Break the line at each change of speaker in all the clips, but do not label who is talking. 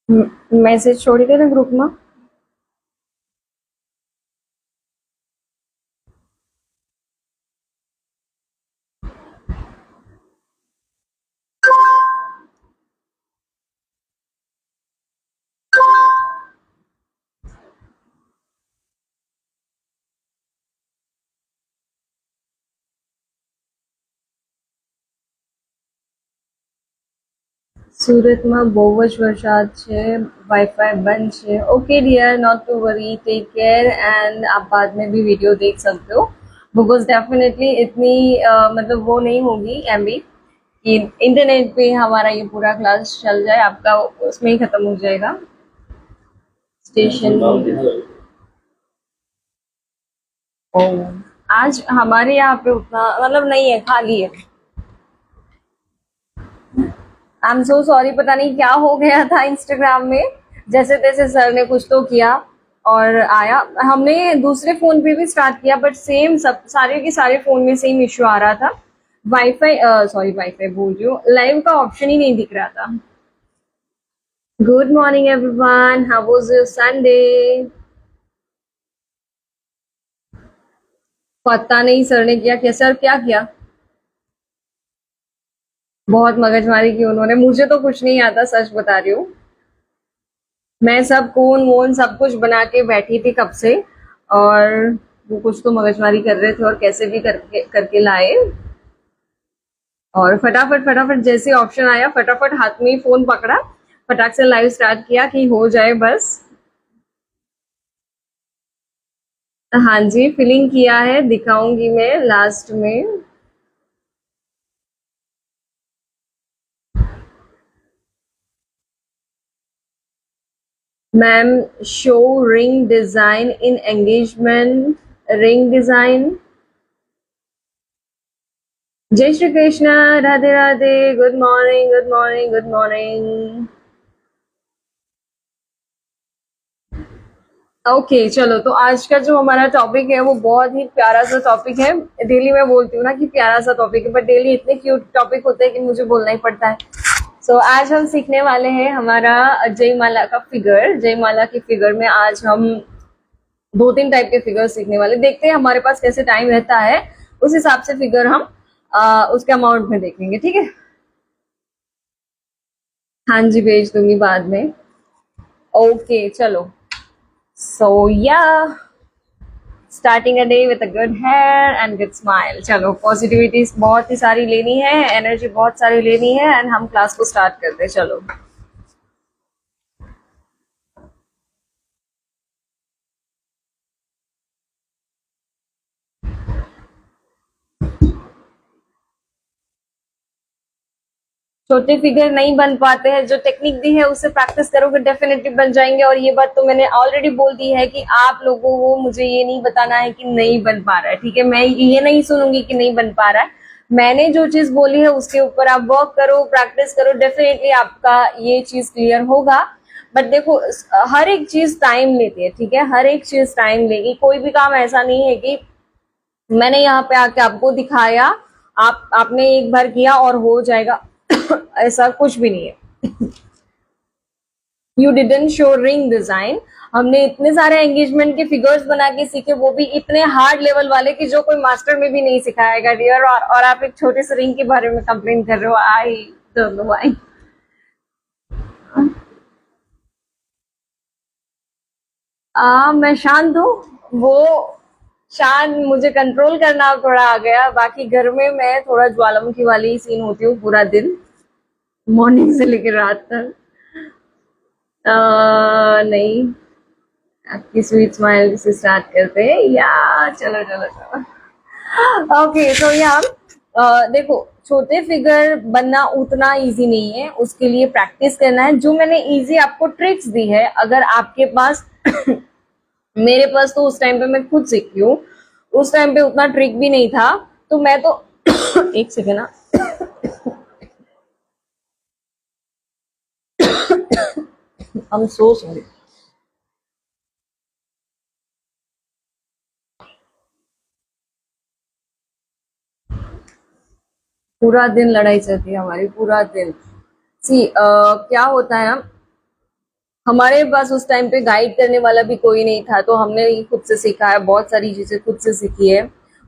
Message छोड़ी थी ना ग्रुप में। સુરતમાં બહુ જ વરસાદ છે, वाईफाई बंद છે। Okay dear, not to worry, take care and आप बाद में भी वीडियो देख सकते हो, बिकॉज डेफिनेटली इतनी मतलब वो नहीं होगी एमबी कि इंटरनेट पे हमारा ये पूरा क्लास चल जाए, आपका उसमें ही खत्म हो जाएगा। स्टेशन ओ, आज हमारे यहाँ पे उतना मतलब नहीं है, खाली है। आई एम सो सॉरी, पता नहीं क्या हो गया था इंस्टाग्राम में, जैसे तैसे सर ने कुछ तो किया और आया। हमने दूसरे फोन पे भी स्टार्ट किया बट सेम सब सारे के सारे फोन में सेम इश्यू आ रहा था। वाईफाई सॉरी वाईफाई बोल रही हूँ, लाइव का ऑप्शन ही नहीं दिख रहा था। Good morning everyone, how was your Sunday? पता नहीं सर ने किया क्या, सर क्या किया? बहुत मगजमारी की उन्होंने, मुझे तो कुछ नहीं आता, सच बता रही हूँ। मैं सब कोन वोन सब कुछ बना के बैठी थी कब से, और वो कुछ तो मगजमारी कर रहे थे और कैसे भी करके करके लाए। और फटाफट फटाफट जैसे ऑप्शन आया, फटाफट हाथ में ही फोन पकड़ा, फटाक से लाइव स्टार्ट किया कि हो जाए बस। हाँ जी, फिलिंग किया है, दिखाऊंगी मैं लास्ट में। Ma'am, show ring design in engagement ring design. जय Shri Krishna, Radhe Radhe, good morning good morning good morning. Okay चलो, तो आज का जो हमारा टॉपिक है वो बहुत ही प्यारा सा टॉपिक है। डेली मैं बोलती हूँ ना कि प्यारा सा टॉपिक है, बट डेली इतने क्यूट टॉपिक होते हैं कि मुझे बोलना ही पड़ता है। आज हम सीखने वाले हैं हमारा जयमाला का फिगर। जयमाला की फिगर में आज हम दो तीन टाइप के फिगर सीखने वाले, देखते हैं हमारे पास कैसे टाइम रहता है, उस हिसाब से फिगर हम उसके अमाउंट में देखेंगे, ठीक है? हाँ जी, भेज दूंगी बाद में। ओके चलो, या starting a day with a good hair and good smile. चलो, पॉजिटिविटी बहुत ही सारी लेनी है, एनर्जी बहुत सारी लेनी है, एंड हम क्लास को स्टार्ट करते हैं। चलो, छोटे फिगर नहीं बन पाते हैं, जो टेक्निक दी है उससे प्रैक्टिस करोगे डेफिनेटली बन जाएंगे। और ये बात तो मैंने ऑलरेडी बोल दी है कि आप लोगों को मुझे ये नहीं बताना है कि नहीं बन पा रहा है, ठीक है? मैं ये नहीं सुनूंगी कि नहीं बन पा रहा है। मैंने जो चीज बोली है उसके ऊपर आप वर्क करो, प्रैक्टिस करो, डेफिनेटली आपका ये चीज क्लियर होगा। बट देखो, हर एक चीज टाइम लेती है, ठीक है? हर एक चीज टाइम लेगी, कोई भी काम ऐसा नहीं है कि मैंने यहाँ पे आके आपको दिखाया, आप आपने एक बार किया और हो जाएगा। ऐसा कुछ भी नहीं है। You didn't show ring design. हमने इतने सारे एंगेजमेंट के फिगर्स बना के सीखे, वो भी इतने हार्ड लेवल वाले कि जो कोई मास्टर में भी नहीं सिखाएगा डियर। और आप एक छोटे से रिंग के बारे में कंप्लेन कर रहे हो। I don't know why. मैं शांत हूँ, वो शांत मुझे कंट्रोल करना थोड़ा आ गया। बाकी घर में मैं थोड़ा ज्वालामुखी वाली सीन होती हूँ पूरा दिन, मॉर्निंग से लेकर रात तक। नहीं, आपकी स्वीट स्माइल से स्टार्ट करते हैं या? चलो चलो चलो, ओके तो या देखो, छोटे फिगर बनना उतना इजी नहीं है, उसके लिए प्रैक्टिस करना है। जो मैंने इजी आपको ट्रिक्स दी है, अगर आपके पास मेरे पास तो उस टाइम पे मैं खुद सीखी हूँ, उस टाइम पे उतना ट्रिक भी नहीं था, तो मैं तो एक सेकेंड ना, आई एम सो सॉरी। पूरा दिन लड़ाई चलती है हमारी, पूरा दिन। सी क्या होता है ना, हमारे पास उस टाइम पे गाइड करने वाला भी कोई नहीं था, तो हमने ही खुद से सीखा है, बहुत सारी चीजें खुद से सीखी है।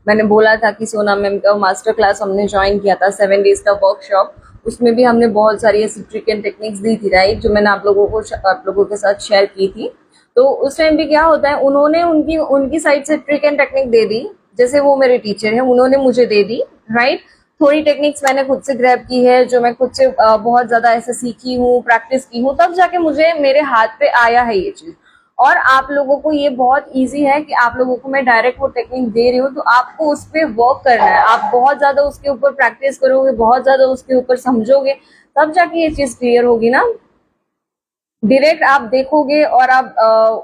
मैंने बोला था कि सोना मैम का मास्टर क्लास हमने ज्वाइन किया था, 7 डेज का वर्कशॉप। उसमें भी हमने बहुत सारी ऐसी ट्रिक एंड टेक्निक्स दी थी, राइट, जो मैंने आप लोगों के साथ शेयर की थी। तो उस टाइम पे क्या होता है, उन्होंने उनकी उनकी साइड से ट्रिक एंड टेक्निक दे दी, जैसे वो मेरे टीचर हैं, उन्होंने मुझे दे दी, राइट। थोड़ी टेक्निक्स मैंने खुद से ग्रैब की है, जो मैं खुद से बहुत ज्यादा ऐसे सीखी हूँ, प्रैक्टिस की हूँ, तब जाके मुझे मेरे हाथ पे आया है ये चीज। और आप लोगों को ये बहुत इजी है कि आप लोगों को मैं डायरेक्ट वो टेक्निक दे रही हूँ, तो आपको उस पर वर्क करना है। आप बहुत ज्यादा उसके ऊपर प्रैक्टिस करोगे, बहुत ज्यादा उसके ऊपर समझोगे, तब जाके ये चीज क्लियर होगी ना। डायरेक्ट आप देखोगे और आप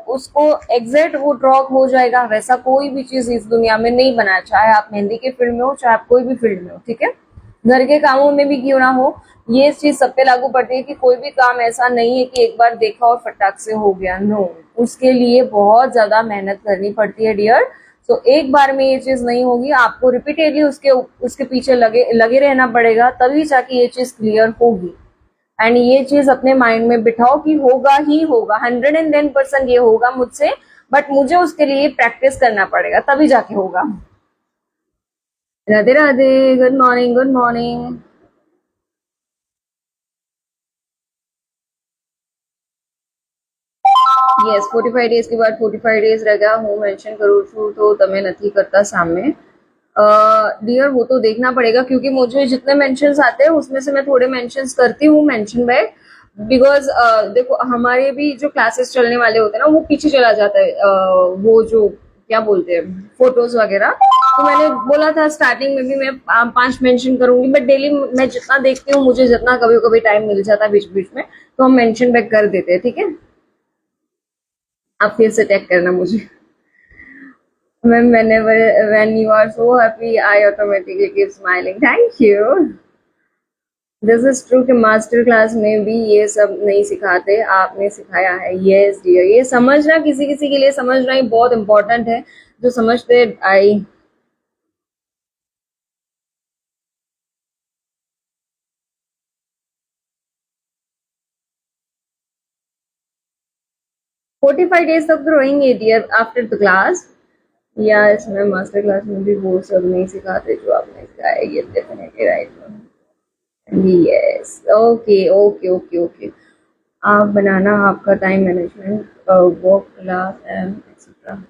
उसको एग्जैक्ट वो ड्रॉ हो जाएगा, वैसा कोई भी चीज इस दुनिया में नहीं बना है, चाहे आप मेहंदी के फील्ड में हो, चाहे आप कोई भी फील्ड में हो, ठीक है। घर के कामों में भी क्यों ना हो, ये चीज सब पे लागू पड़ती है कि कोई भी काम ऐसा नहीं है कि एक बार देखा और फटाक से हो गया, नो। उसके लिए बहुत ज्यादा मेहनत करनी पड़ती है डियर। तो एक बार में ये चीज नहीं होगी, आपको रिपीटेडली उसके उसके पीछे लगे लगे रहना पड़ेगा, तभी जाके ये चीज क्लियर होगी। एंड ये चीज अपने माइंड में बिठाओ कि होगा ही होगा, 110% ये होगा मुझसे, बट मुझे उसके लिए प्रैक्टिस करना पड़ेगा, तभी जाके होगा। Radhe Radhe, good morning, good morning. Yes 45 days के बाद 45 डेज रहेगा, હું મેન્શન કરું છું તો તમે નથી કરતા સામે। डियर वो तो देखना पड़ेगा, क्योंकि मुझे जितने मेंशंस आते हैं उसमें से मैं थोड़े मेंशंस करती हूँ मेंशन बैक। बिकॉज देखो हमारे भी जो क्लासेस चलने वाले होते हैं ना, वो पीछे चला जाता है, वो जो क्या बोलते हैं, फोटोज वगैरह। तो मैंने बोला था स्टार्टिंग में भी मैं 5 मेंशन करूंगी, बट डेली मैं जितना देखती हूँ, मुझे जितना कभी कभी टाइम मिल जाता है बीच बीच में, तो हम मेंशन बैक कर देते हैं, ठीक है। आप फिर से टैग करना मुझे। Ma'am whenever when you are so happy I automatically keep smiling, thank you। This is true कि मास्टर क्लास में भी ये सब नहीं सिखाते, आपने सिखाया है। यस डियर, ये समझना किसी किसी के लिए समझना ही बहुत इंपॉर्टेंट है, जो समझते आई। 45 डेज तक तो रहेंगे डियर आफ्टर द क्लास। या इसमें मास्टर क्लास में भी वो सब नहीं सिखाते जो आपने सिखाया, ये definitely right. Yes, okay okay okay okay. आप बनाना आपका time management, work class and etcetera.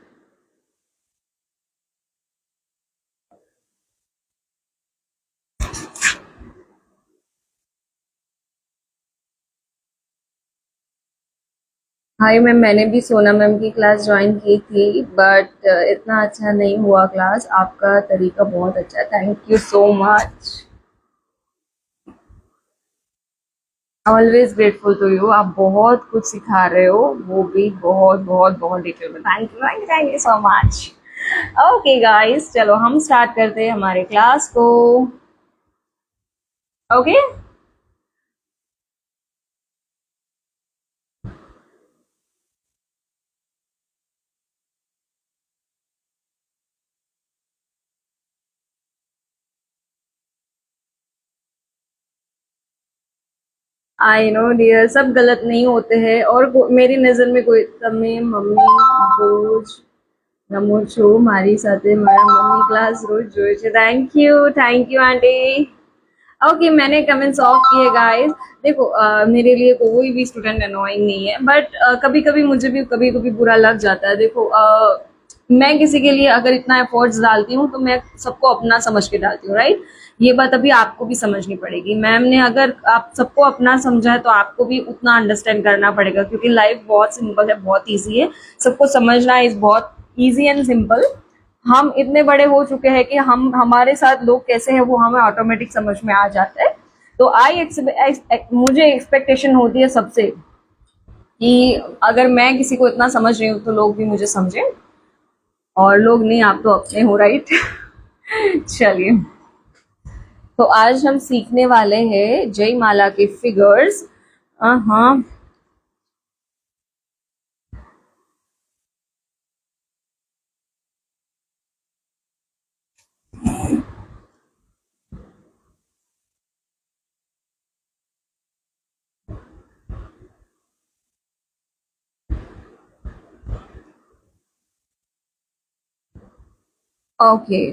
Hi ma'am, मैंने भी सोना मैम की क्लास ज्वाइन की थी, बट इतना अच्छा नहीं हुआ क्लास। आपका तरीका बहुत अच्छा है, thank you so much. Always grateful to you, आप बहुत कुछ सिखा रहे हो, वो भी बहुत बहुत बहुत डिटेल में। Thank you thank you thank you so much. Okay guys, चलो हम स्टार्ट करते हैं हमारे क्लास को। Okay okay? I know dear, सब गलत नहीं होते हैं, और मेरी नजर में कोई, તમે મમ્મી બોજ રમો છો મારી સાથે, મારા મમ્મી ક્લાસ रोज જોए છે। Thank you aunty. ओके, मैंने कमेंट्स ऑफ किए गाइस। देखो मेरे लिए कोई भी स्टूडेंट अनोइंग नहीं है, बट कभी कभी मुझे भी कभी कभी बुरा लग जाता है। देखो मैं किसी के लिए अगर इतना एफर्ट्स डालती हूँ, तो मैं सबको अपना समझ के डालती हूँ, राइट। ये बात अभी आपको भी समझनी पड़ेगी। मैम ने अगर आप सबको अपना समझा है, तो आपको भी उतना अंडरस्टैंड करना पड़ेगा, क्योंकि लाइफ बहुत सिंपल है, बहुत ईजी है। सबको समझना इज बहुत ईजी एंड सिंपल। हम इतने बड़े हो चुके हैं कि हम हमारे साथ लोग कैसे हैं वो हमें ऑटोमेटिक समझ में आ जाता है। तो मुझे एक्सपेक्टेशन होती है सबसे कि अगर मैं किसी को इतना समझ रही हूँ, तो लोग भी मुझे समझे। और लोग नहीं, आप तो अपने हो, राइट। चलिए, तो आज हम सीखने वाले हैं जय माला के फिगर्स। हाँ, ओके।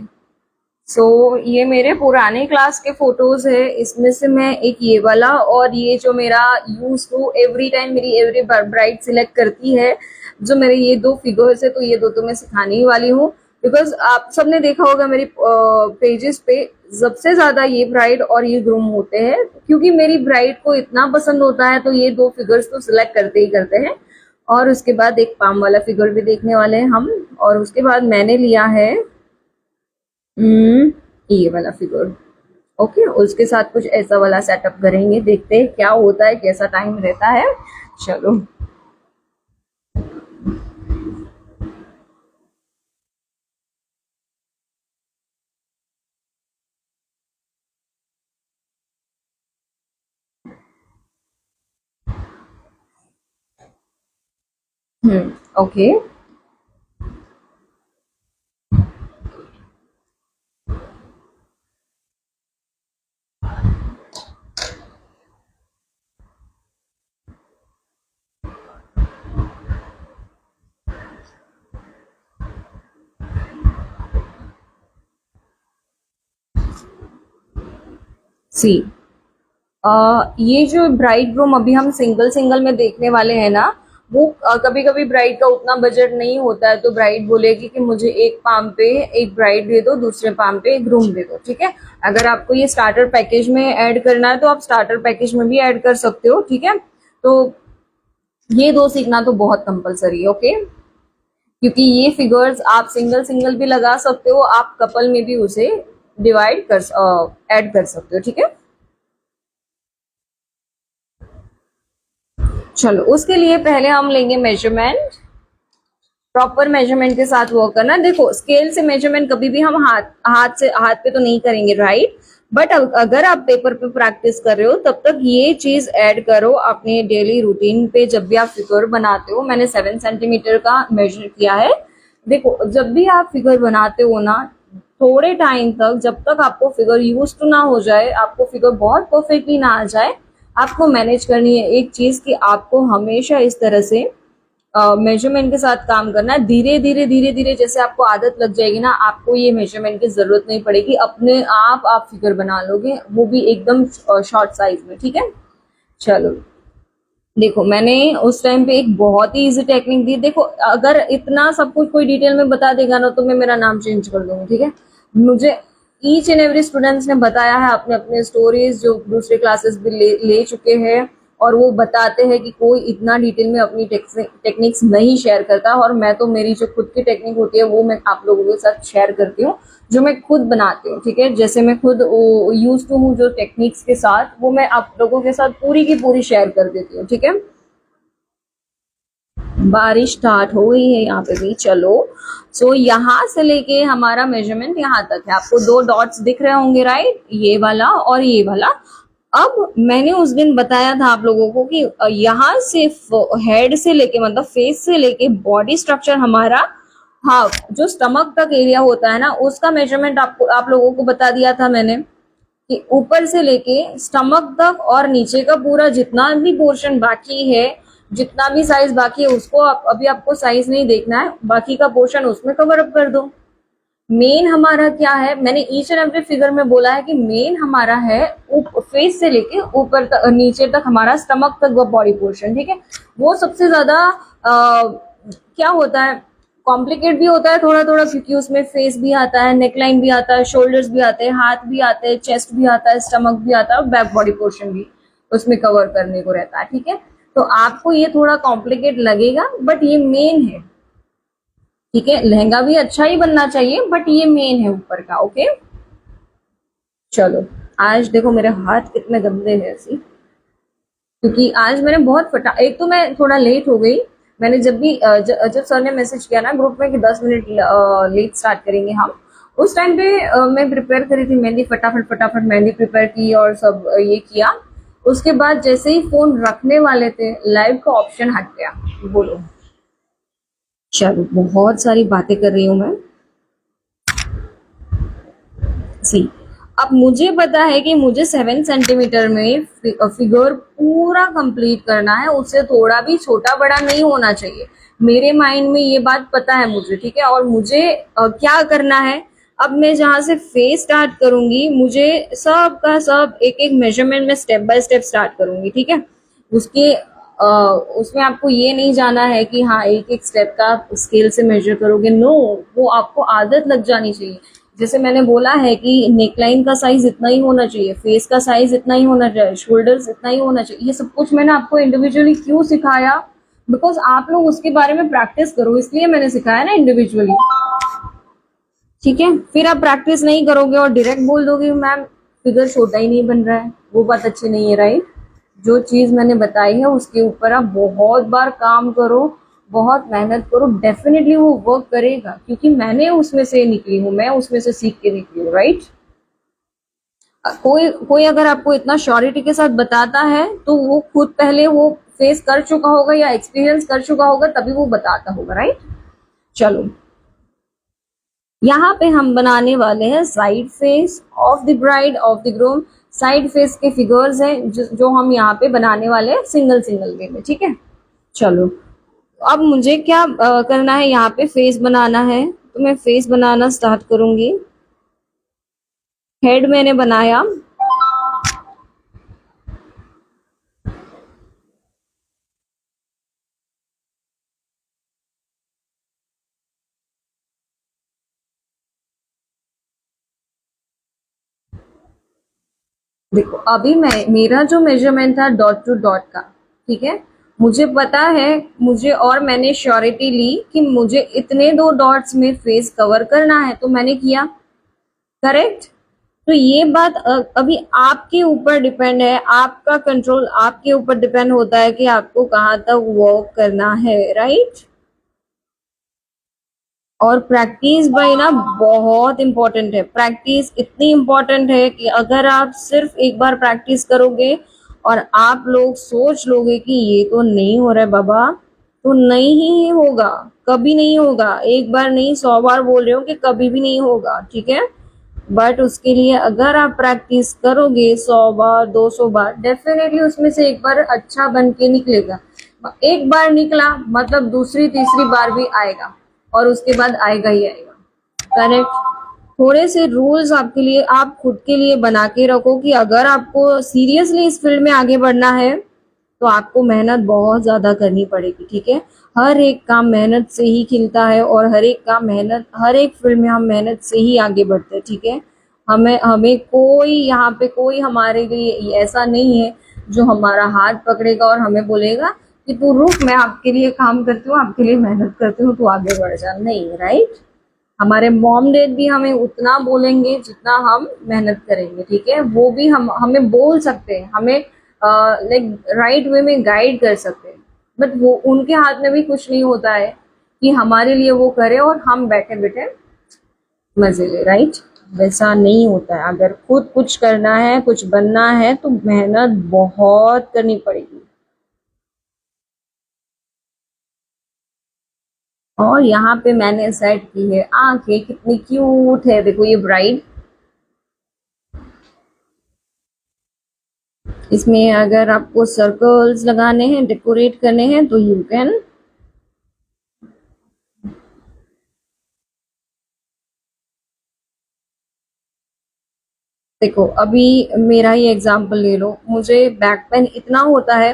सो ये मेरे पुराने क्लास के फोटोज है, इसमें से मैं एक ये वाला और ये जो मेरा यूज टू एवरी टाइम मेरी एवरी ब्राइड सिलेक्ट करती है, जो मेरे ये दो फिगर्स है, तो ये दो तो मैं सिखाने ही वाली हूँ। बिकॉज आप सबने देखा होगा मेरी पेजेस पे सबसे ज्यादा ये ब्राइड और ये ग्रूम होते हैं, क्योंकि मेरी ब्राइड को इतना पसंद होता है, तो ये दो फिगर्स तो सिलेक्ट करते ही करते हैं। और उसके बाद एक पाम वाला फिगर भी देखने वाले हैं हम। और उसके बाद मैंने लिया है ये वाला फिगर। ओके, उसके साथ कुछ ऐसा वाला सेटअप करेंगे, देखते हैं क्या होता है, कैसा टाइम रहता है। चलो। ओके। सी ये जो ब्राइड ग्रूम अभी हम सिंगल सिंगल में देखने वाले हैं ना, वो कभी कभी ब्राइड का उतना बजट नहीं होता है, तो ब्राइड बोलेगी कि मुझे एक पाम पे एक ब्राइड दे दो, दूसरे पाम पे एक ग्रूम दे दो, ठीक है। अगर आपको ये स्टार्टर पैकेज में ऐड करना है तो आप स्टार्टर पैकेज में भी ऐड कर सकते हो, ठीक है। तो ये दो सीखना तो बहुत कंपलसरी है, ओके। क्योंकि ये फिगर्स आप सिंगल सिंगल भी लगा सकते हो, आप कपल में भी उसे डिवाइड कर ऐड कर सकते हो, ठीक है। चलो, उसके लिए पहले हम लेंगे मेजरमेंट। प्रॉपर मेजरमेंट के साथ वर्क करना। देखो, स्केल से मेजरमेंट कभी भी हम हाथ पे तो नहीं करेंगे, राइट। बट अगर आप पेपर पे प्रैक्टिस कर रहे हो तब तक ये चीज ऐड करो अपने डेली रूटीन पे। जब भी आप फिगर बनाते हो, मैंने 7 सेंटीमीटर का मेजर किया है। देखो, जब भी आप फिगर बनाते हो ना, थोड़े टाइम तक, जब तक आपको फिगर यूज टू ना हो जाए, आपको फिगर बहुत परफेक्टली ना आ जाए, आपको मैनेज करनी है एक चीज कि आपको हमेशा इस तरह से मेजरमेंट के साथ काम करना है। धीरे धीरे धीरे धीरे जैसे आपको आदत लग जाएगी ना, आपको ये मेजरमेंट की जरूरत नहीं पड़ेगी, अपने आप फिगर बना लोगे, वो भी एकदम शॉर्ट साइज में, ठीक है। चलो, देखो, मैंने उस टाइम पे एक बहुत ही इजी टेक्निक दी। देखो, अगर इतना सब कुछ कोई डिटेल में बता देगा ना, तो मैं मेरा नाम चेंज कर दूंगी, ठीक है। मुझे ईच एंड एवरी स्टूडेंट्स ने बताया है अपने अपने स्टोरीज, जो दूसरे क्लासेस भी ले चुके हैं, और वो बताते हैं कि कोई इतना डिटेल में अपनी टेक्निक्स नहीं शेयर करता। और मैं तो, मेरी जो खुद की टेक्निक होती है वो मैं आप लोगों के साथ शेयर करती हूँ, जो मैं खुद बनाती हूँ, ठीक है। जैसे मैं खुद यूज टू हूँ जो टेक्निक्स के साथ, वो मैं आप लोगों के साथ पूरी की पूरी शेयर कर देती हूँ, ठीक है। बारिश स्टार्ट हो गई है यहाँ पे भी। चलो, सो यहाँ से लेके हमारा मेजरमेंट यहाँ तक है। आपको दो डॉट्स दिख रहे होंगे, राइट, ये वाला और ये वाला। अब मैंने उस दिन बताया था आप लोगों को कि यहाँ से हेड से लेके, मतलब फेस से लेके बॉडी स्ट्रक्चर हमारा, हाँ, जो स्टमक तक एरिया होता है ना, उसका मेजरमेंट आपको आप लोगों को बता दिया था मैंने, कि ऊपर से लेके स्टमक तक और नीचे का पूरा जितना भी पोर्शन बाकी है, जितना भी साइज बाकी है, उसको अभी आपको साइज नहीं देखना है, बाकी का पोर्शन उसमें कवर अप कर दो। मेन हमारा क्या है, मैंने ईच एंड एवरी फिगर में बोला है कि मेन हमारा है फेस से लेके ऊपर तक, नीचे तक, हमारा स्टमक तक वो बॉडी पोर्शन, ठीक है। वो सबसे ज्यादा क्या होता है, कॉम्प्लिकेट भी होता है थोड़ा थोड़ा, क्योंकि उसमें फेस भी आता है, नेकलाइन भी आता है, शोल्डर्स भी आते हैं, हाथ भी आते हैं, चेस्ट भी आता है, स्टमक भी आता है, और बैक बॉडी पोर्शन भी उसमें कवर करने को रहता है, ठीक है। तो आपको ये थोड़ा कॉम्प्लिकेट लगेगा, बट ये मेन है, ठीक है। लहंगा भी अच्छा ही बनना चाहिए, बट ये मेन है ऊपर का, ओके। चलो, आज देखो मेरे हाथ कितने गंदे हैं ऐसी, क्योंकि आज मैंने बहुत एक तो मैं थोड़ा लेट हो गई। मैंने जब भी जब सर ने मैसेज किया ना ग्रुप में कि 10 मिनट लेट स्टार्ट करेंगे हम, उस टाइम पे मैं प्रिपेयर करी थी मेहंदी, फटाफट फटाफट मेहंदी प्रिपेयर की और सब ये किया। उसके बाद जैसे ही फोन रखने वाले थे, लाइव का ऑप्शन हट गया। बोलो। चलो, बहुत सारी बातें कर रही हूँ मैं। सी, अब मुझे पता है कि मुझे 7 सेंटीमीटर में फिगर पूरा कंप्लीट करना है, उससे थोड़ा भी छोटा बड़ा नहीं होना चाहिए। मेरे माइंड में ये बात पता है मुझे, ठीक है। और मुझे क्या करना है, अब मैं जहां से फेस स्टार्ट करूंगी, मुझे सब का सब एक एक मेजरमेंट में स्टेप बाय स्टेप स्टार्ट करूंगी, ठीक है। उसके उसमें आपको ये नहीं जाना है कि हाँ एक एक स्टेप का आप स्केल से मेजर करोगे, नो, वो आपको आदत लग जानी चाहिए। जैसे मैंने बोला है कि नेकलाइन का साइज इतना ही होना चाहिए, फेस का साइज इतना ही होना चाहिए, शोल्डर्स इतना ही होना चाहिए, ये सब कुछ मैंने आपको इंडिविजुअली क्यों सिखाया, बिकॉज आप लोग उसके बारे में प्रैक्टिस करो, इसलिए मैंने सिखाया ना इंडिविजुअली, ठीक है। फिर आप प्रैक्टिस नहीं करोगे और डायरेक्ट बोल दोगे मैम फिगर छोटा ही नहीं बन रहा है, वो बात अच्छी नहीं है, राइट। जो चीज मैंने बताई है उसके ऊपर आप बहुत बार काम करो, बहुत मेहनत करो, डेफिनेटली वो वर्क करेगा, क्योंकि मैंने उसमें से निकली हूँ, मैं उसमें से सीख के निकली हूँ, राइट। कोई कोई अगर आपको इतना श्योरिटी के साथ बताता है तो वो खुद पहले वो फेस कर चुका होगा या एक्सपीरियंस कर चुका होगा, तभी वो बताता होगा, राइट। चलो, यहाँ पे हम बनाने वाले हैं side face of the bride of the groom. Side face के फिगर्स हैं जो हम यहाँ पे बनाने वाले हैं सिंगल सिंगल वे में, ठीक है। चलो, अब मुझे क्या करना है, यहाँ पे फेस बनाना है, तो मैं फेस बनाना स्टार्ट करूंगी। हेड मैंने बनाया, देखो अभी मैं मेरा जो मेजरमेंट था डॉट टू डॉट का, ठीक है, मुझे पता है, मुझे और मैंने श्योरिटी ली कि मुझे इतने दो डॉट्स में फेस कवर करना है, तो मैंने किया, करेक्ट। तो ये बात अभी आपके ऊपर डिपेंड है, आपका कंट्रोल आपके ऊपर डिपेंड होता है कि आपको कहाँ तक वर्क करना है, राइट। और प्रैक्टिस भाई ना बहुत इंपॉर्टेंट है, प्रैक्टिस इतनी इंपॉर्टेंट है कि अगर आप सिर्फ एक बार प्रैक्टिस करोगे और आप लोग सोच लोगे कि ये तो नहीं हो रहा है बाबा, तो नहीं ही होगा, कभी नहीं होगा, एक बार नहीं 100 बार बोल रहे हो कि कभी भी नहीं होगा, ठीक है। बट उसके लिए अगर आप प्रैक्टिस करोगे 100 बार 200 बार, डेफिनेटली उसमें से एक बार अच्छा बन के निकलेगा। एक बार निकला मतलब दूसरी तीसरी बार भी आएगा और उसके बाद आएगा ही आएगा, करेक्ट। थोड़े से रूल्स आपके लिए आप खुद के लिए बना के रखो कि अगर आपको सीरियसली इस फील्ड में आगे बढ़ना है तो आपको मेहनत बहुत ज्यादा करनी पड़ेगी, ठीक है। हर एक काम मेहनत से ही खिलता है और हर एक काम मेहनत, हर एक फील्ड में हम मेहनत से ही आगे बढ़ते हैं, ठीक है। हमें हमें कोई यहाँ पे कोई हमारे लिए ऐसा नहीं है जो हमारा हाथ पकड़ेगा और हमें बोलेगा कि तू रुक, मैं आपके लिए काम करती हूँ, आपके लिए मेहनत करती हूँ, तू आगे बढ़ जा, नहीं, राइट। हमारे मॉम डैड भी हमें उतना बोलेंगे जितना हम मेहनत करेंगे, ठीक है। वो भी हम हमें बोल सकते हैं, हमें लाइक राइट वे में गाइड कर सकते हैं, बट वो उनके हाथ में भी कुछ नहीं होता है कि हमारे लिए वो करे और हम बैठे बैठे मजे ले, राइट। वैसा नहीं होता है, अगर खुद कुछ करना है, कुछ बनना है, तो मेहनत बहुत करनी पड़ेगी। और यहाँ पे मैंने सेट की है आंखें, कितनी क्यूट है, देखो ये ब्राइड। इसमें अगर आपको सर्कल्स लगाने हैं, डेकोरेट करने हैं, तो यू कैन। देखो अभी मेरा ही एग्जांपल ले लो, मुझे बैक पेन इतना होता है,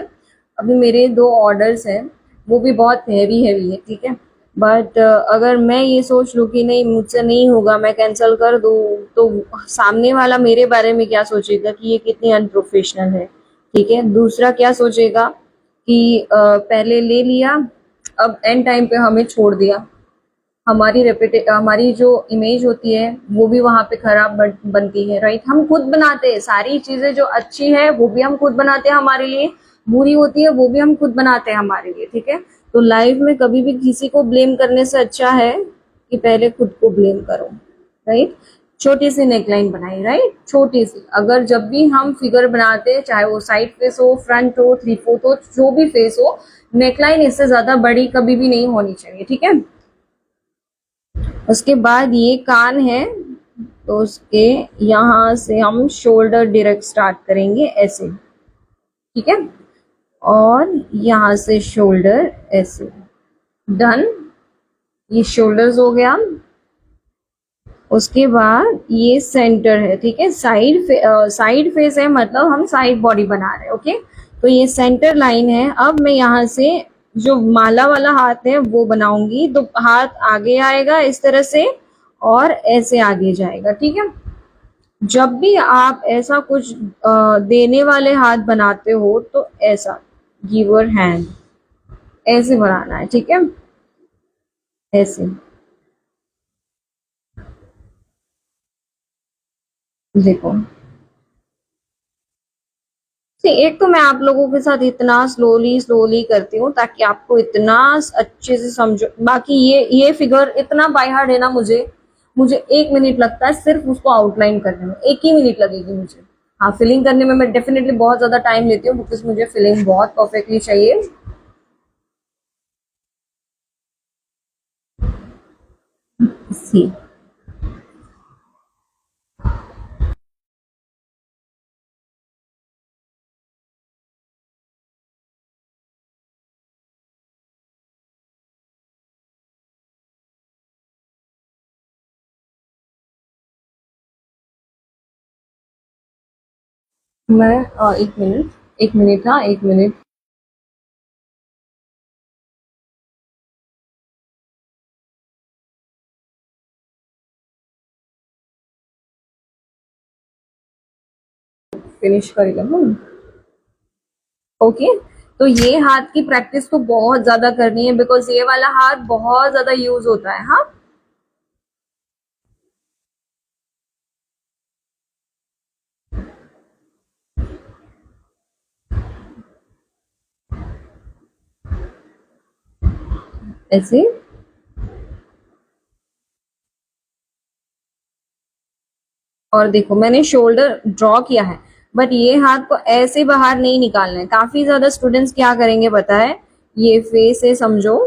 अभी मेरे 2 ऑर्डर्स हैं, वो भी बहुत हैवी हैवी है, ठीक है। बट अगर मैं ये सोच लूँ कि नहीं मुझसे नहीं होगा, मैं कैंसिल कर दूँ, तो सामने वाला मेरे बारे में क्या सोचेगा कि ये कितनी अनप्रोफेशनल है, ठीक है। दूसरा क्या सोचेगा कि पहले ले लिया, अब एंड टाइम पे हमें छोड़ दिया, हमारी जो इमेज होती है वो भी वहां पे खराब बनती है, राइट। हम खुद बनाते हैं सारी चीजें, जो अच्छी है वो भी हम खुद बनाते हैं हमारे लिए, बुरी होती है वो भी हम खुद बनाते हैं हमारे लिए, ठीक है। तो लाइफ में कभी भी किसी को ब्लेम करने से अच्छा है कि पहले खुद को ब्लेम करो, राइट। छोटी सी नेकलाइन बनाई, राइट, छोटी सी, अगर जब भी हम फिगर बनाते हैं, चाहे वो साइड फेस हो, फ्रंट हो, 3/4 हो, जो भी फेस हो, नेकलाइन इससे ज्यादा बड़ी कभी भी नहीं होनी चाहिए, ठीक है। उसके बाद ये कान है, तो उसके यहाँ से हम शोल्डर डायरेक्ट स्टार्ट करेंगे ऐसे, ठीक है। और यहाँ से शोल्डर ऐसे, डन। ये शोल्डर्स हो गया। उसके बाद ये सेंटर है, ठीक है। साइड फेस है, मतलब हम साइड बॉडी बना रहे हैं, ओके। तो ये सेंटर लाइन है। अब मैं यहाँ से जो माला वाला हाथ है वो बनाऊंगी, तो हाथ आगे आएगा इस तरह से और ऐसे आगे जाएगा, ठीक है। जब भी आप ऐसा कुछ देने वाले हाथ बनाते हो तो ऐसा गिवर हैंड ऐसे बनाना है, ठीक है, ऐसे। देखो, एक तो मैं आप लोगों के साथ इतना स्लोली स्लोली करती हूँ ताकि आपको इतना अच्छे से समझो। बाकी ये फिगर इतना बाय हार्ट है ना, मुझे मुझे 1 मिनट लगता है सिर्फ उसको आउटलाइन करने में, 1 ही मिनट लगेगी मुझे। हाँ, फिलिंग करने में मैं डेफिनेटली बहुत ज्यादा टाइम लेती हूँ, बिकॉज मुझे फिलिंग बहुत परफेक्टली चाहिए। सी, मैं 1 मिनट, 1 मिनट, हाँ 1 मिनट। फिनिश कर लूँ, ओके। तो ये हाथ की प्रैक्टिस तो बहुत ज्यादा करनी है, बिकॉज ये वाला हाथ बहुत ज्यादा यूज होता है। हाँ, ऐसे। और देखो, मैंने शोल्डर ड्रॉ किया है, बट ये हाथ को ऐसे बाहर नहीं निकालना है। काफी ज्यादा स्टूडेंट्स क्या करेंगे पता है, ये फेस है समझो,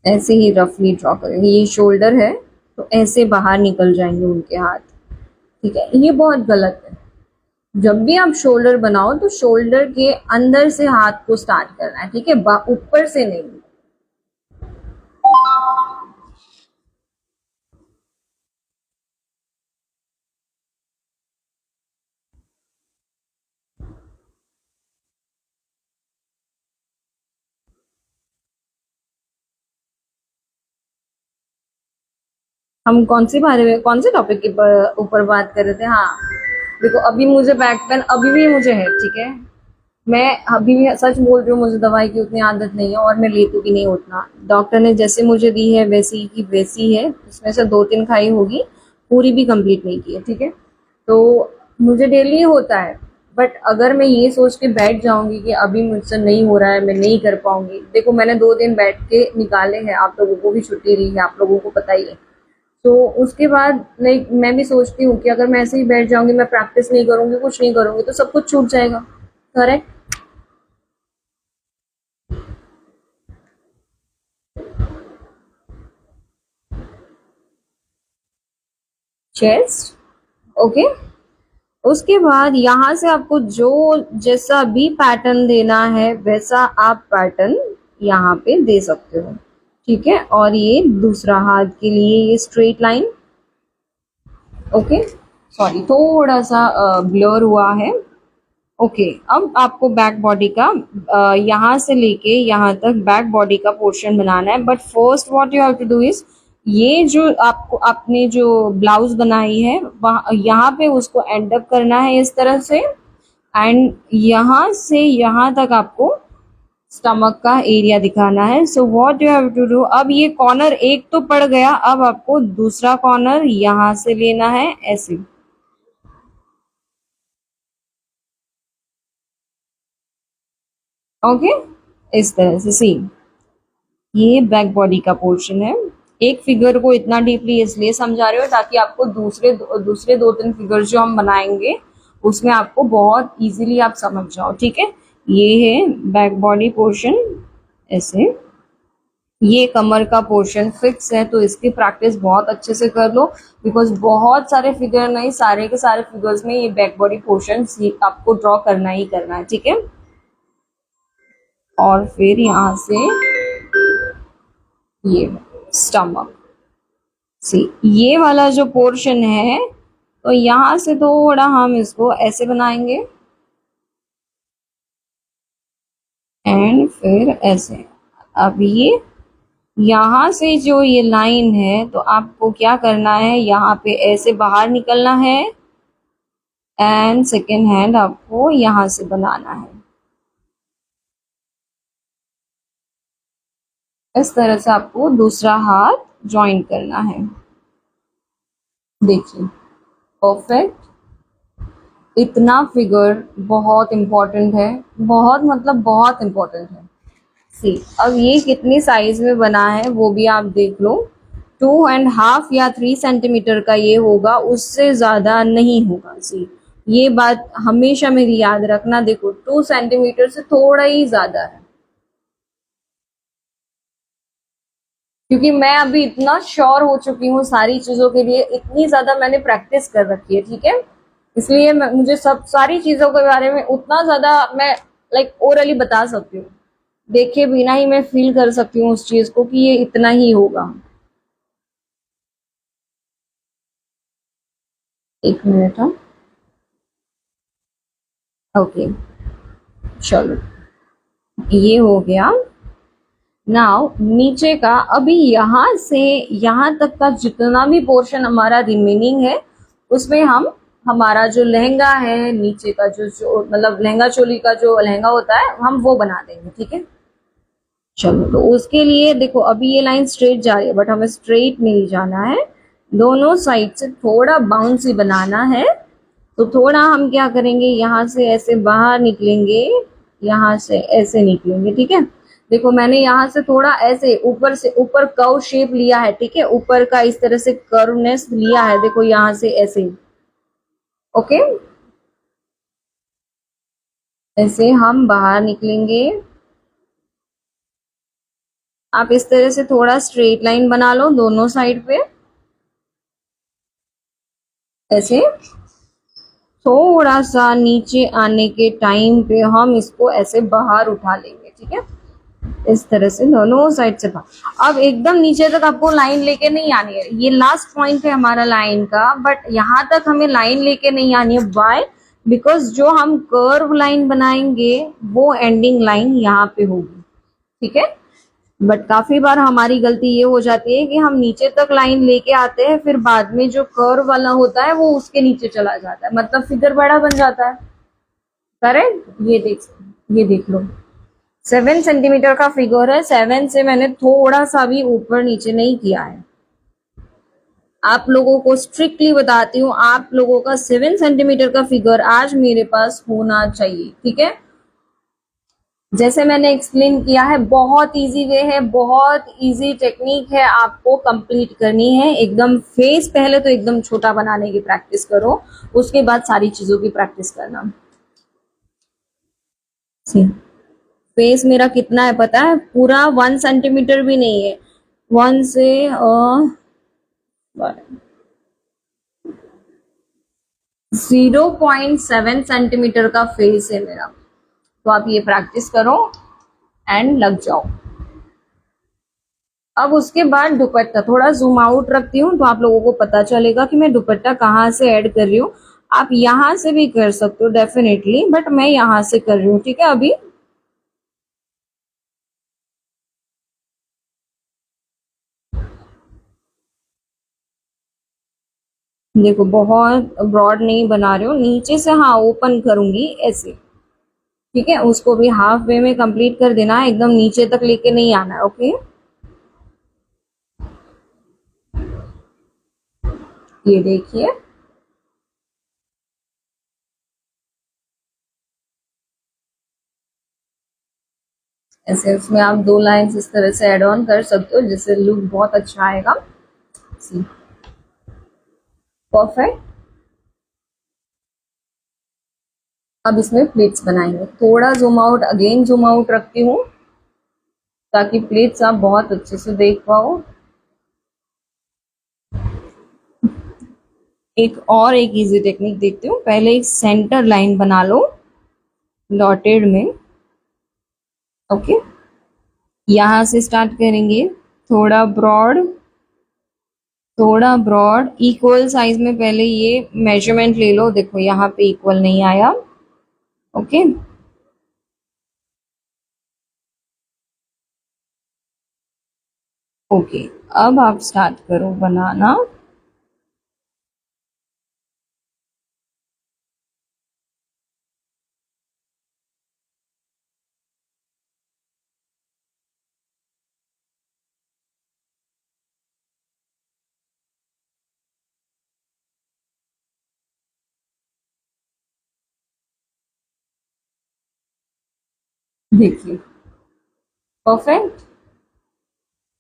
ऐसे ही रफली ड्रॉ करेंगे। ये शोल्डर है, तो ऐसे बाहर निकल जाएंगे उनके हाथ, ठीक है। ये बहुत गलत है। जब भी आप शोल्डर बनाओ तो शोल्डर के अंदर से हाथ को स्टार्ट करना है, ठीक है, ऊपर से नहीं। हम कौन से बारे में, कौन से टॉपिक के ऊपर बात कर रहे थे? हाँ, देखो, अभी मुझे बैक पेन अभी भी मुझे है, ठीक है। मैं अभी भी सच बोल रही हूँ, मुझे दवाई की उतनी आदत नहीं है और मैं लेती भी नहीं उतना। डॉक्टर ने जैसे मुझे दी है वैसी की वैसी है, उसमें से 2-3 खाई होगी, पूरी भी कंप्लीट नहीं की है, ठीक है। तो मुझे डेली होता है, बट अगर मैं ये सोच के बैठ जाऊंगी कि अभी मुझसे नहीं हो रहा है, मैं नहीं कर पाऊंगी। देखो, मैंने 2 दिन बैठ के निकाले हैं, आप लोगों को भी छुट्टी रही है, आप लोगों को पता ही है। तो उसके बाद मैं भी सोचती हूँ कि अगर मैं ऐसे ही बैठ जाऊंगी, मैं प्रैक्टिस नहीं करूंगी, कुछ नहीं करूंगी, तो सब कुछ छूट जाएगा। करेक्ट। Chest, okay. उसके बाद यहाँ से आपको जो जैसा भी पैटर्न देना है वैसा आप पैटर्न यहाँ पे दे सकते हो, ठीक है। और ये दूसरा हाथ के लिए ये स्ट्रेट लाइन, ओके। सॉरी, थोड़ा सा ब्लर हुआ है, ओके। अब आपको बैक बॉडी का यहाँ से लेके यहाँ तक बैक बॉडी का पोर्शन बनाना है, but first what you have to do is, ये जो आपको आपने जो ब्लाउज बनाई है वहाँ यहाँ पे उसको एंड अप करना है इस तरह से, एंड यहाँ से यहाँ तक आपको स्टमक का एरिया दिखाना है। So what you have to do, अब ये कॉर्नर एक तो पड़ गया, अब आपको दूसरा कॉर्नर यहाँ से लेना है ऐसे, ओके। इस तरह से सी, ये बैक बॉडी का पोर्शन है। एक फिगर को इतना डीपली इसलिए समझा रहे हो ताकि आपको दूसरे 2-3 फिगर जो हम बनाएंगे उसमें आपको बहुत इजीली आप समझ जाओ, ठीक है। ये है बैक बॉडी पोर्शन, ऐसे। ये कमर का पोर्शन फिक्स है, तो इसकी प्रैक्टिस बहुत अच्छे से कर लो, बिकॉज बहुत सारे फिगर नहीं, सारे के सारे फिगर्स में ये बैक बॉडी पोर्शन आपको ड्रॉ करना ही करना है, ठीक है। और फिर यहाँ से ये स्टमक सी, ये वाला जो पोर्शन है तो यहाँ से थोड़ा हम इसको ऐसे बनाएंगे एंड फिर ऐसे। अब ये यहाँ से जो ये लाइन है तो आपको क्या करना है, यहाँ पे ऐसे बाहर निकलना है एंड सेकेंड हैंड आपको यहाँ से बनाना है। इस तरह से आपको दूसरा हाथ ज्वाइन करना है। देखिए परफेक्ट। इतना फिगर बहुत इम्पोर्टेंट है, बहुत मतलब बहुत इम्पोर्टेंट है। सी, अब ये कितनी साइज में बना है वो भी आप देख लो। 2.5 या 3 सेंटीमीटर का ये होगा, उससे ज्यादा नहीं होगा। सी, ये बात हमेशा मेरी याद रखना। देखो 2 सेंटीमीटर से थोड़ा ही ज्यादा है, क्योंकि मैं अभी इतना श्योर हो चुकी हूँ सारी चीजों के लिए, इतनी ज्यादा मैंने प्रैक्टिस कर रखी है, ठीक है। इसलिए मुझे सब सारी चीजों के बारे में उतना ज्यादा मैं लाइक ओरली बता सकती हूँ, देखे बिना ही मैं फील कर सकती हूँ उस चीज को कि ये इतना ही होगा। एक मिनट, हाँ, ओके, चलो ये हो गया। नाउ नीचे का, अभी यहाँ से यहाँ तक का जितना भी पोर्शन हमारा रिमेनिंग है उसमें हम हमारा जो लहंगा है, नीचे का जो मतलब लहंगा चोली का जो लहंगा होता है हम वो बना देंगे, ठीक है। चलो तो उसके लिए देखो अभी ये लाइन स्ट्रेट जा रही है बट हमें स्ट्रेट नहीं जाना है, दोनों साइड से थोड़ा बाउंसी बनाना है। तो थोड़ा हम क्या करेंगे, यहाँ से ऐसे बाहर निकलेंगे, यहाँ से ऐसे निकलेंगे, ठीक है। देखो मैंने यहाँ से थोड़ा ऐसे ऊपर से ऊपर कर्व शेप लिया है, ठीक है, ऊपर का इस तरह से कर्वनेस लिया है, देखो यहाँ से ऐसे, ओके। ऐसे हम बाहर निकलेंगे, आप इस तरह से थोड़ा स्ट्रेट लाइन बना लो दोनों साइड पे, ऐसे। थोड़ा सा नीचे आने के टाइम पे हम इसको ऐसे बाहर उठा लेंगे, ठीक है, इस तरह से दोनों साइड से बाहर। अब एकदम नीचे तक आपको लाइन लेके नहीं आनी है, ये लास्ट पॉइंट है हमारा लाइन का, बट यहाँ तक हमें लाइन लेके नहीं आनी है। वाई? बिकॉज जो हम कर्व लाइन बनाएंगे वो एंडिंग लाइन यहाँ पे होगी, ठीक है। बट काफी बार हमारी गलती ये हो जाती है कि हम नीचे तक लाइन लेके आते हैं, फिर बाद में जो कर्व वाला होता है वो उसके नीचे चला जाता है, मतलब फिगर बड़ा बन जाता है। करेक्ट, ये देख लो 7 सेंटीमीटर का फिगर है, 7 से मैंने थोड़ा सा भी ऊपर नीचे नहीं किया है। आप लोगों को स्ट्रिक्टली बताती हूँ, आप लोगों का 7 सेंटीमीटर का फिगर आज मेरे पास होना चाहिए, ठीक है। जैसे मैंने एक्सप्लेन किया है, बहुत इजी वे है, बहुत इजी टेक्निक है, आपको कंप्लीट करनी है एकदम। फेस पहले तो एकदम छोटा बनाने की प्रैक्टिस करो, उसके बाद सारी चीजों की प्रैक्टिस करना। फेस मेरा कितना है पता है, पूरा 1 सेंटीमीटर भी नहीं है, 1 से 0.7 सेंटीमीटर का फेस है मेरा। तो आप ये प्रैक्टिस करो एंड लग जाओ। अब उसके बाद दुपट्टा थोड़ा जूम आउट रखती हूँ तो आप लोगों को पता चलेगा कि मैं दुपट्टा कहाँ से ऐड कर रही हूँ। आप यहाँ से भी कर सकते हो डेफिनेटली, बट मैं यहाँ से कर रही हूँ, ठीक है। अभी देखो बहुत ब्रॉड नहीं बना रही हूँ, नीचे से हाँ ओपन करूंगी ऐसे, ठीक है। उसको भी हाफ वे में कंप्लीट कर देना है, एकदम नीचे तक लेके नहीं आना है, ओके। ये देखिए ऐसे उसमें आप 2 लाइंस इस तरह से ऐड ऑन कर सकते हो, जिससे लुक बहुत अच्छा आएगा। सी, परफेक्ट। अब इसमें प्लेट्स बनाएंगे, थोड़ा zoom out, again zoom out रखती हूँ ताकि प्लेट्स आप बहुत अच्छे से देख पाओ। एक इजी टेक्निक देखती हूँ, पहले एक सेंटर लाइन बना लो डॉटेड में, ओके, यहाँ से स्टार्ट करेंगे, थोड़ा ब्रॉड, थोड़ा ब्रॉड, इक्वल साइज में पहले ये मेजरमेंट ले लो, देखो यहाँ पे इक्वल नहीं आया। ओके, ओके, अब आप स्टार्ट करो बनाना। देखिए, परफेक्ट।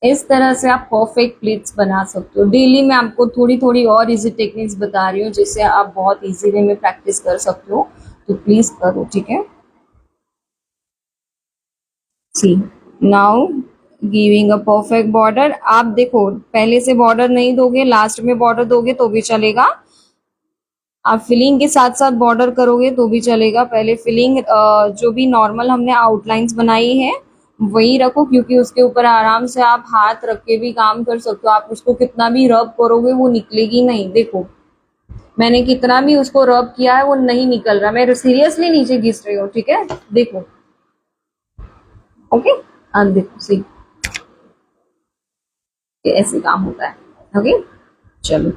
इस तरह से आप परफेक्ट प्लेट्स बना सकते हो। डेली मैं आपको थोड़ी थोड़ी और इजी टेक्निक्स बता रही हूँ जिससे आप बहुत इजी वे में प्रैक्टिस कर सकते हो, तो प्लीज करो, ठीक है। See, now giving a perfect border. आप देखो, पहले से बॉर्डर नहीं दोगे, लास्ट में बॉर्डर दोगे तो भी चलेगा, आप फिलिंग के साथ साथ बॉर्डर करोगे तो भी चलेगा। पहले फिलिंग जो भी नॉर्मल हमने आउटलाइंस बनाई है वही रखो, क्योंकि उसके ऊपर आराम से आप हाथ रख के भी काम कर सकते हो। आप उसको कितना भी रब करोगे वो निकलेगी नहीं। देखो, मैंने कितना भी उसको रब किया है वो नहीं निकल रहा, मैं सीरियसली नीचे घिस रही हूँ, ठीक है, देखो। ओके, अब देखो, सी, ये ऐसे काम होता है। ओके, चलो,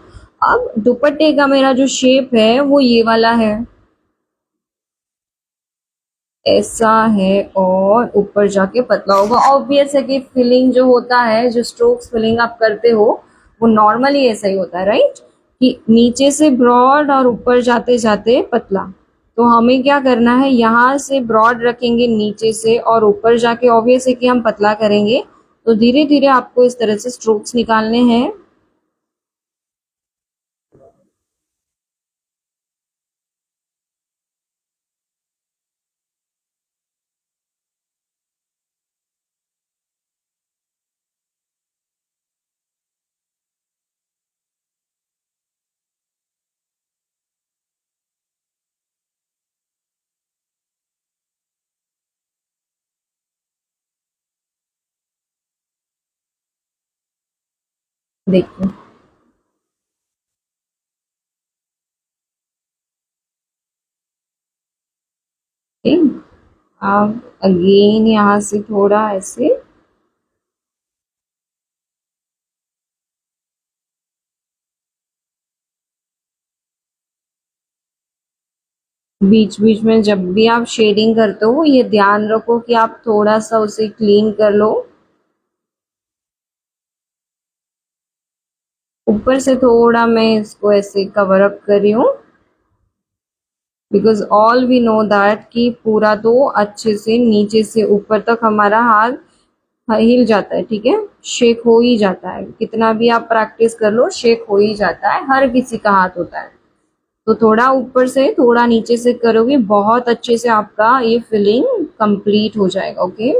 अब दुपट्टे का मेरा जो शेप है वो ये वाला है, ऐसा है, और ऊपर जाके पतला होगा। ऑब्वियस है कि फिलिंग जो होता है, जो स्ट्रोक्स फिलिंग आप करते हो वो नॉर्मली ऐसा ही होता है, राइट, कि नीचे से ब्रॉड और ऊपर जाते जाते पतला। तो हमें क्या करना है, यहाँ से ब्रॉड रखेंगे नीचे से, और ऊपर जाके ऑब्वियस है कि हम पतला करेंगे। तो धीरे धीरे आपको इस तरह से स्ट्रोक्स निकालने हैं। देखिए, ठीक, अब अगेन यहाँ से थोड़ा ऐसे, बीच बीच में जब भी आप शेडिंग करते हो ये ध्यान रखो कि आप थोड़ा सा उसे क्लीन कर लो। ऊपर से थोड़ा मैं इसको ऐसे कवर अप कर रही हूँ, because all we know that कि पूरा तो अच्छे से नीचे से ऊपर तक हमारा हाथ हिल जाता है, ठीक है, शेक हो ही जाता है, कितना भी आप प्रैक्टिस कर लो शेक हो ही जाता है, हर किसी का हाथ होता है। तो थोड़ा ऊपर से थोड़ा नीचे से करोगे, बहुत अच्छे से आपका ये फिलिंग कंप्लीट हो जाएगा। ओके,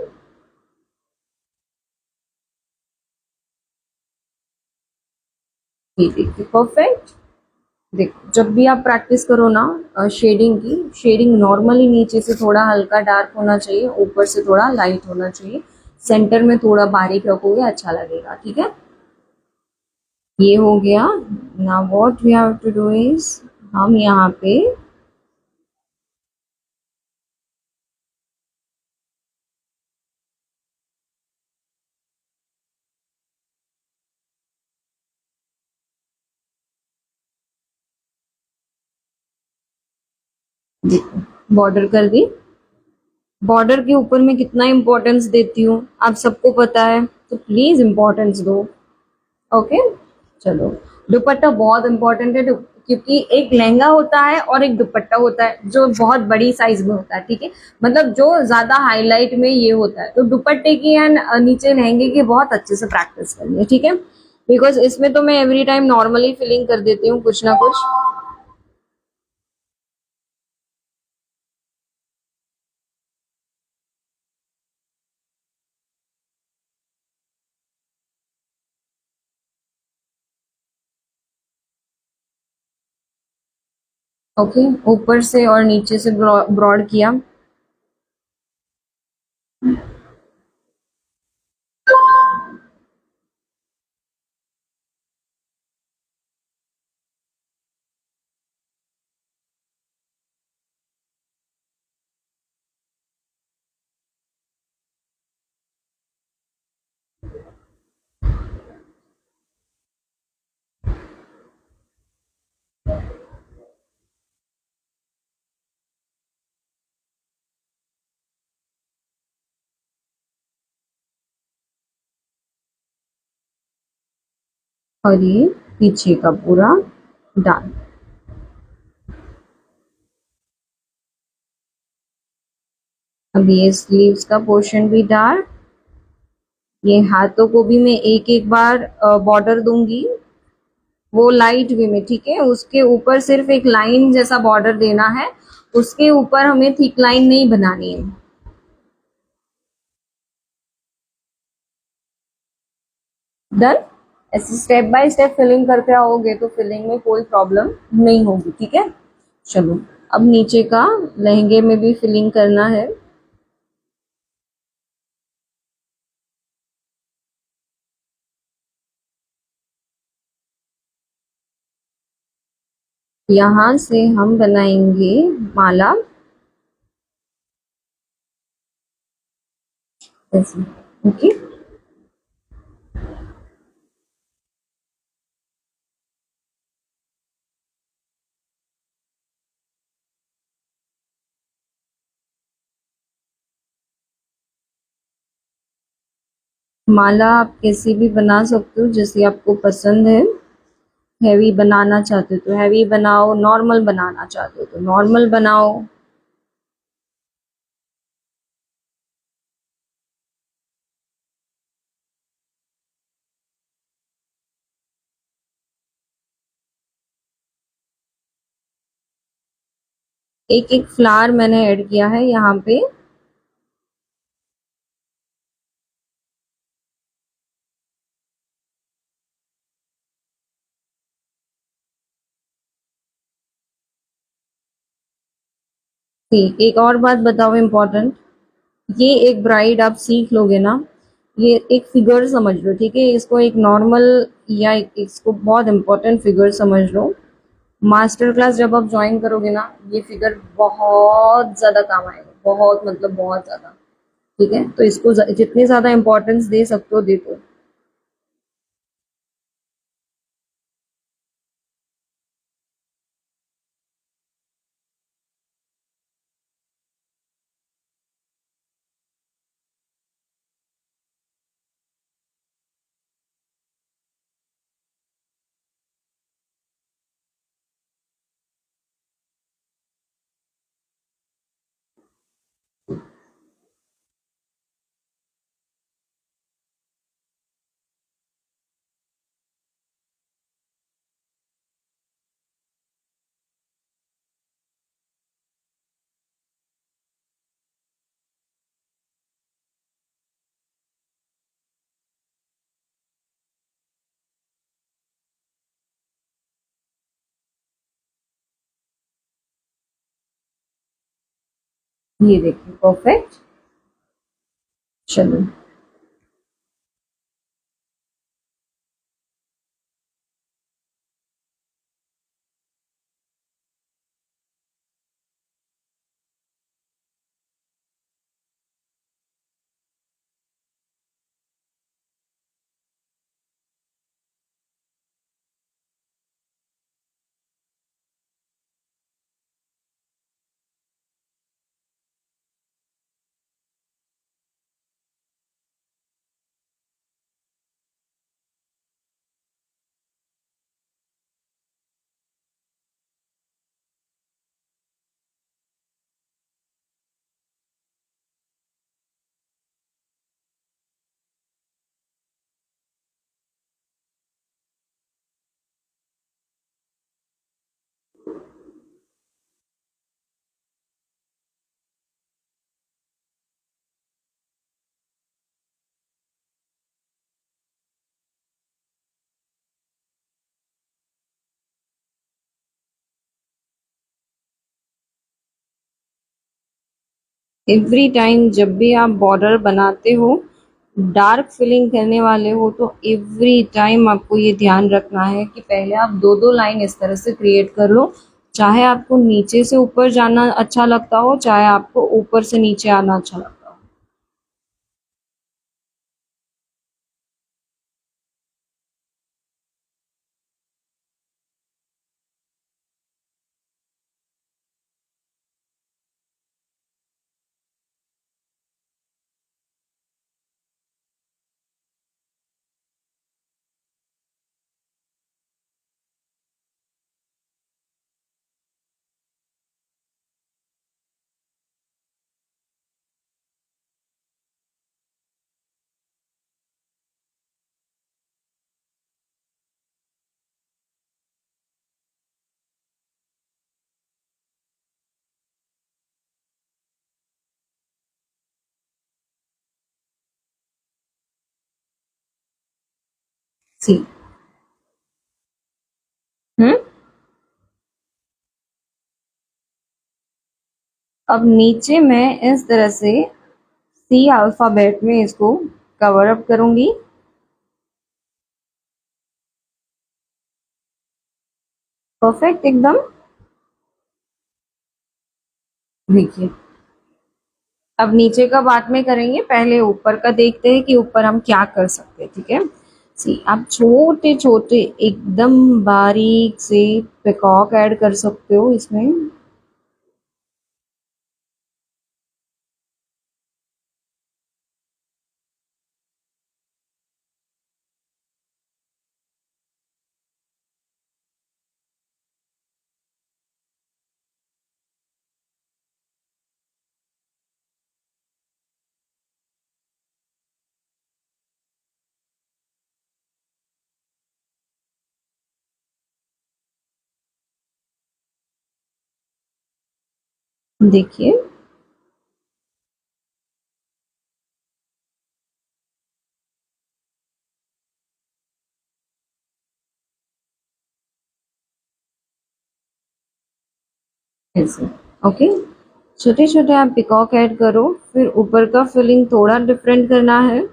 ये देखिए, परफेक्ट। देखो, जब भी आप प्रैक्टिस करो ना शेडिंग की, शेडिंग नॉर्मली नीचे से थोड़ा हल्का डार्क होना चाहिए, ऊपर से थोड़ा लाइट होना चाहिए, सेंटर में थोड़ा बारीक रखोगे अच्छा लगेगा, ठीक है। ये हो गया। Now what we have to do is, हम यहाँ पे, देखो, बॉर्डर कर दी। बॉर्डर के ऊपर मैं कितना इम्पोर्टेंस देती हूँ आप सबको पता है, तो प्लीज इम्पोर्टेंस दो। ओके, चलो, दुपट्टा बहुत इंपॉर्टेंट है, क्योंकि एक लहंगा होता है और एक दुपट्टा होता है जो बहुत बड़ी साइज में होता है, ठीक है, मतलब जो ज्यादा हाईलाइट में ये होता है। तो दुपट्टे की एंड नीचे लहंगे की बहुत अच्छे से प्रैक्टिस करनी है, ठीक है, बिकॉज इसमें तो मैं एवरी टाइम नॉर्मली फिलिंग कर देती हूँ कुछ ना कुछ। ओके, ऊपर से और नीचे से ब्रॉड किया। और ये पीछे का पूरा डार्क। अब ये स्लीव्स का पोर्शन भी डार्क। ये हाथों को भी मैं एक एक बार बॉर्डर दूंगी, वो लाइट वे में, ठीक है। उसके ऊपर सिर्फ एक लाइन जैसा बॉर्डर देना है, उसके ऊपर हमें थिक लाइन नहीं बनानी है। डन। ऐसे स्टेप बाय स्टेप फिलिंग करते आओगे तो फिलिंग में कोई प्रॉब्लम नहीं होगी, ठीक है। चलो, अब नीचे का लहंगे में भी फिलिंग करना है। यहाँ से हम बनाएंगे माला, ऐसे। ओके। माला आप कैसे भी बना सकते हो, जैसे आपको पसंद है। हैवी बनाना चाहते हो तो हैवी बनाओ, नॉर्मल बनाना चाहते हो तो नॉर्मल बनाओ। एक एक फ्लावर मैंने ऐड किया है यहाँ पे। ठीक, एक और बात बताओ इम्पोर्टेंट। ये एक ब्राइड आप सीख लोगे ना, ये एक फिगर समझ लो, ठीक है। इसको एक नॉर्मल या इसको बहुत इंपॉर्टेंट फिगर समझ लो। मास्टर क्लास जब आप ज्वाइन करोगे ना, ये फिगर बहुत ज्यादा काम आएगा, बहुत मतलब बहुत ज्यादा। ठीक है, तो इसको जितनी ज्यादा इंपॉर्टेंस दे सकते हो दे दो। ये देखिए, परफेक्ट। चलो, एवरी टाइम जब भी आप बॉर्डर बनाते हो, डार्क फिलिंग करने वाले हो, तो एवरी टाइम आपको ये ध्यान रखना है कि पहले आप दो दो लाइन इस तरह से क्रिएट कर लो। चाहे आपको नीचे से ऊपर जाना अच्छा लगता हो, चाहे आपको ऊपर से नीचे आना अच्छा लगता हो। सी। हम्म। अब नीचे मैं इस तरह से सी अल्फाबेट में इसको कवर अप करूंगी। परफेक्ट एकदम। देखिए, अब नीचे का बाद में करेंगे, पहले ऊपर का देखते हैं कि ऊपर हम क्या कर सकते हैं। ठीक है, सी आप छोटे छोटे एकदम बारीक से पिकॉक ऐड कर सकते हो इसमें। देखिए, ऐसे। ओके, छोटे छोटे आप पिकॉक ऐड करो, फिर ऊपर का फिलिंग थोड़ा डिफरेंट करना है।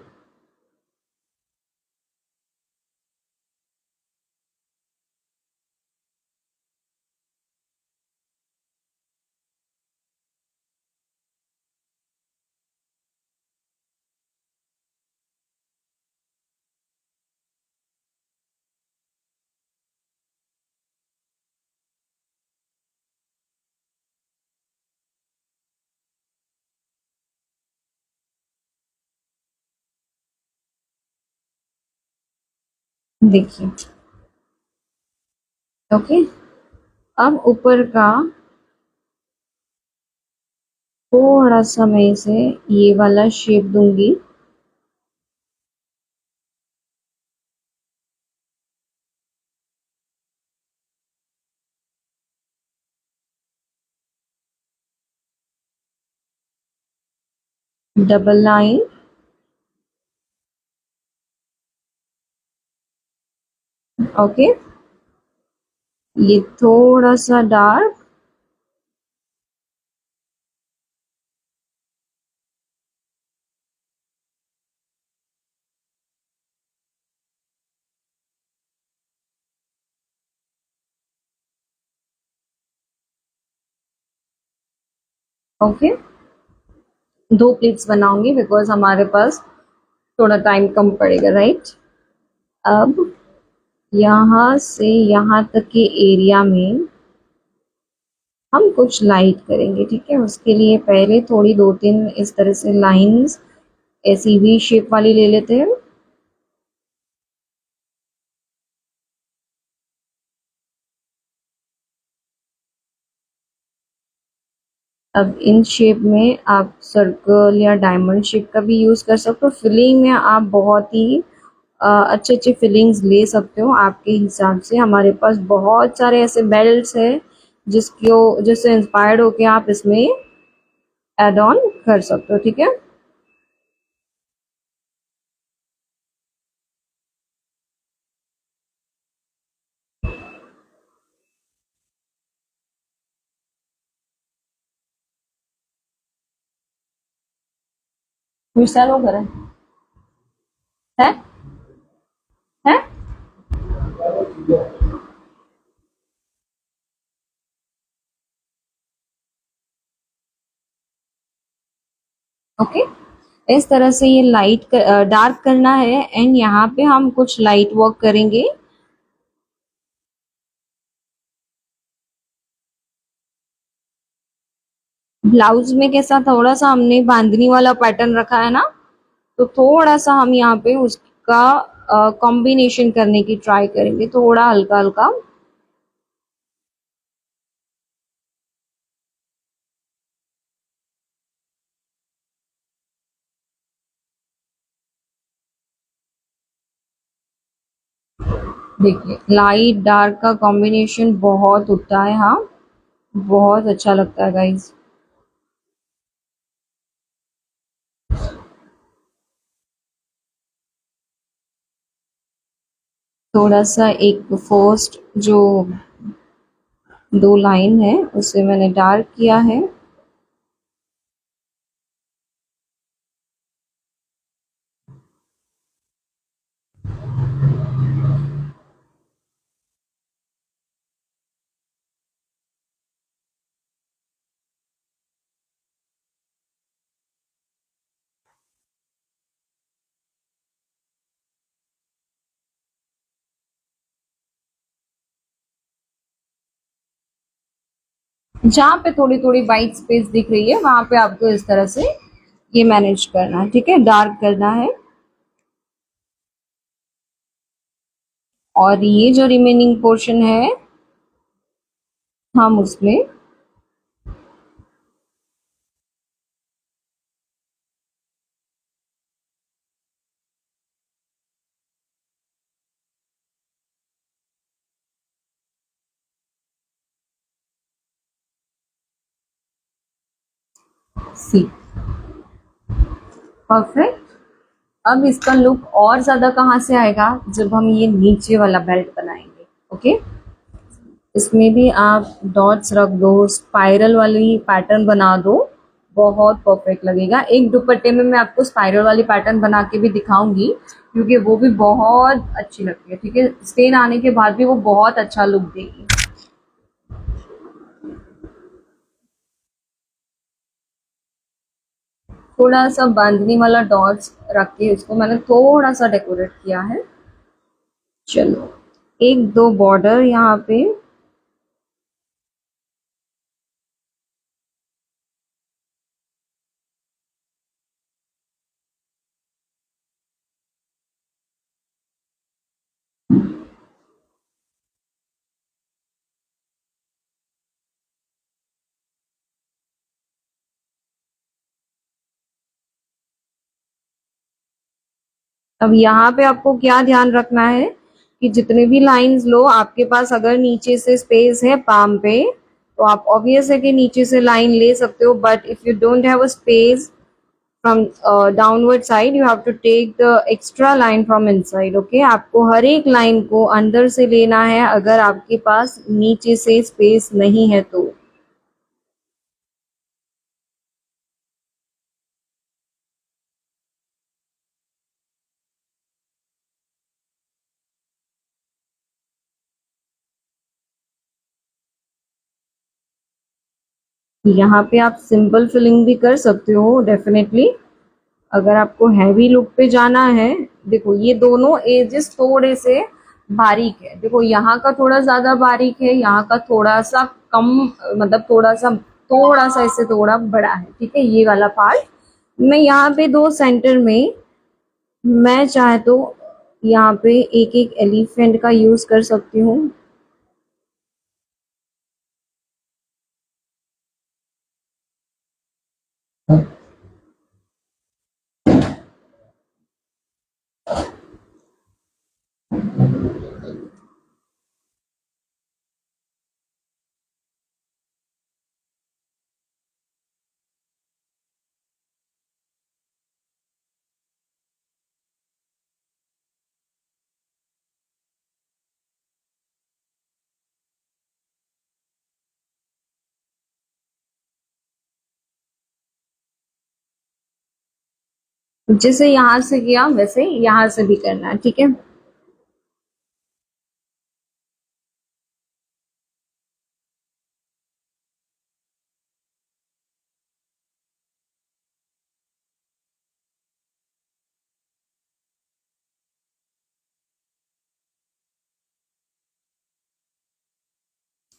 देखिए, ओके, अब ऊपर का थोड़ा सा मैं इसे ये वाला शेप दूंगी। Double line. ओके, ये थोड़ा सा डार्क। ओके, दो प्लेट्स बनाऊंगी बिकॉज हमारे पास थोड़ा टाइम कम पड़ेगा, राइट। अब यहाँ से यहाँ तक के एरिया में हम कुछ लाइट करेंगे। ठीक है, उसके लिए पहले थोड़ी दो तीन इस तरह से लाइंस ऐसी वी शेप वाली ले लेते हैं। अब इन शेप में आप सर्कल या डायमंड शेप का भी यूज कर सकते हो। फिलिंग में आप बहुत ही अच्छे अच्छे फिलिंग्स ले सकते हो आपके हिसाब से। हमारे पास बहुत सारे ऐसे बेल्ट्स हैं जिससे इंस्पायर्ड होके आप इसमें एड ऑन कर सकते हो। ठीक है, मिसाल वो करें है है। ओके, इस तरह से ये लाइट डार्क करना है एंड यहाँ पे हम कुछ लाइट वर्क करेंगे। ब्लाउज में कैसा थोड़ा सा हमने बांधनी वाला पैटर्न रखा है ना, तो थोड़ा सा हम यहाँ पे उसका कॉम्बिनेशन करने की ट्राई करेंगे, थोड़ा हल्का हल्का। देखिए, लाइट डार्क का कॉम्बिनेशन बहुत उठता है, हाँ, बहुत अच्छा लगता है गाइज। थोड़ा सा एक फर्स्ट जो दो लाइन है उसे मैंने डार्क किया है। जहाँ पे थोड़ी थोड़ी वाइट स्पेस दिख रही है वहां पे आपको इस तरह से ये मैनेज करना है, ठीक है, डार्क करना है। और ये जो रिमेनिंग पोर्शन है हम उसमें सी परफेक्ट। अब इसका लुक और ज्यादा कहाँ से आएगा, जब हम ये नीचे वाला बेल्ट बनाएंगे। ओके, इसमें भी आप डॉट्स रख दो, स्पाइरल वाली पैटर्न बना दो, बहुत परफेक्ट लगेगा। एक दुपट्टे में मैं आपको स्पाइरल वाली पैटर्न बना के भी दिखाऊंगी, क्योंकि वो भी बहुत अच्छी लगती है, ठीक है। स्टेन आने के बाद भी वो बहुत अच्छा लुक देगी। थोड़ा सा बांधनी वाला डॉट्स रख के उसको मैंने थोड़ा सा डेकोरेट किया है। चलो, एक दो बॉर्डर यहाँ पे। अब यहाँ पे आपको क्या ध्यान रखना है कि जितने भी लाइंस लो, आपके पास अगर नीचे से स्पेस है पाम पे, तो आप ऑब्वियस है कि नीचे से लाइन ले सकते हो, but if you don't have a space from downward side, you have to take the extra line from inside. Okay, आपको हर एक लाइन को अंदर से लेना है अगर आपके पास नीचे से स्पेस नहीं है तो। यहाँ पे आप सिंपल फिलिंग भी कर सकते हो डेफिनेटली, अगर आपको हैवी लुक पे जाना है। देखो ये दोनों एजेस थोड़े से बारीक है, देखो यहाँ का थोड़ा ज्यादा बारीक है, यहाँ का थोड़ा सा कम, मतलब थोड़ा सा इससे थोड़ा बड़ा है, ठीक है, ये वाला पार्ट। मैं यहाँ पे दो सेंटर में, मैं चाहे तो यहाँ पे एक एक एलिफेंट का यूज कर सकती हूँ। जैसे यहाँ से किया वैसे यहाँ से भी करना है, ठीक है।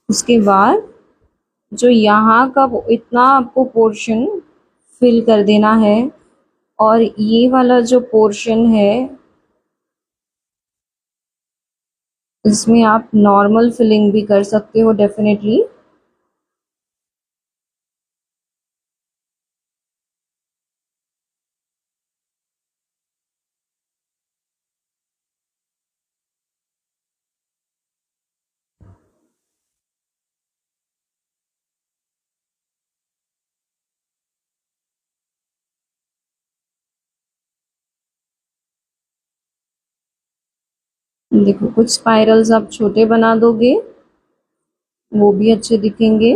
उसके बाद जो यहाँ का इतना आपको पोर्शन फिल कर देना है, और ये वाला जो पोर्शन है इसमें आप नॉर्मल फिलिंग भी कर सकते हो डेफिनेटली। देखो कुछ स्पाइरल्स आप छोटे बना दोगे, वो भी अच्छे दिखेंगे।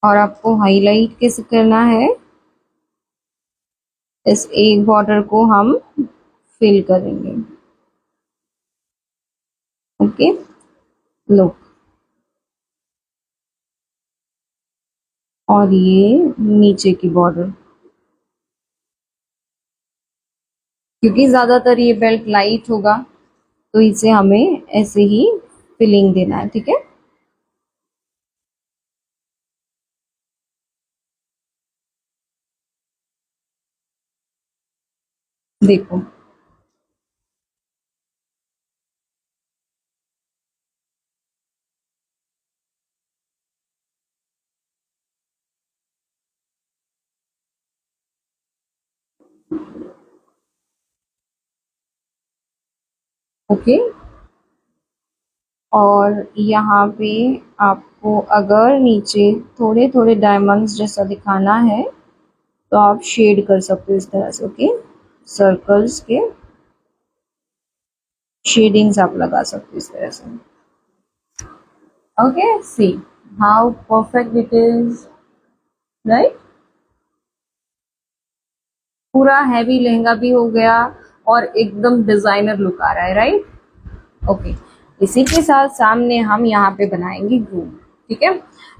और आपको हाईलाइट कैसे करना है, इस एक बॉर्डर को हम फिल करेंगे। ओके, लो। और ये नीचे की बॉर्डर, क्योंकि ज्यादातर ये बेल्ट लाइट होगा तो इसे हमें ऐसे ही फिलिंग देना है, ठीक है। देखो ओके। और यहाँ पे आपको अगर नीचे थोड़े थोड़े डायमंड्स जैसा दिखाना है तो आप शेड कर सकते हो इस तरह से। ओके, सर्कल्स के शेडिंग्स आप लगा सकते हो इस तरह से। Okay, see how perfect it is, right. पूरा हैवी लहंगा भी हो गया और एकदम डिजाइनर लुक आ रहा है, राइट। ओके, इसी के साथ सामने हम यहाँ पे बनाएंगे ग्रूम, ठीक है।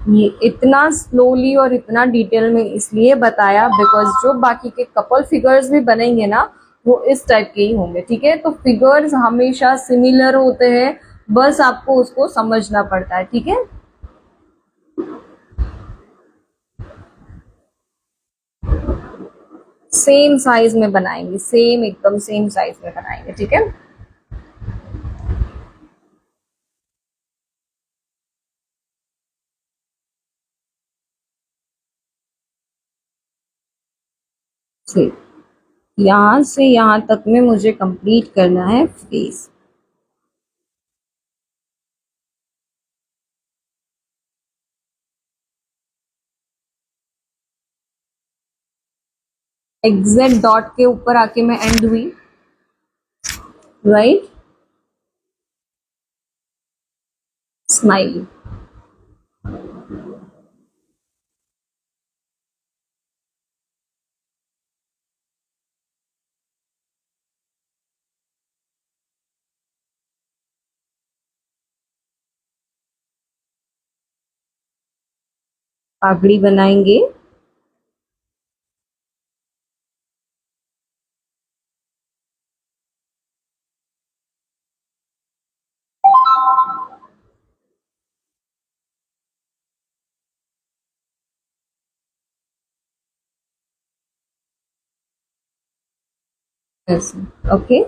ये इतना स्लोली और इतना डिटेल में इसलिए बताया बिकॉज जो बाकी के कपल फिगर्स भी बनेंगे ना वो इस टाइप के ही होंगे, ठीक है। तो फिगर्स हमेशा सिमिलर होते हैं, बस आपको उसको समझना पड़ता है, ठीक है। सेम साइज में बनाएंगे, सेम एकदम सेम साइज में बनाएंगे, ठीक है। से यहाँ से यहाँ तक में मुझे कंप्लीट करना है फेस। एग्जैक्ट डॉट के ऊपर आके मैं एंड हुई, राइट। स्माइली। पागड़ी बनाएंगे। ऐसे, ओके।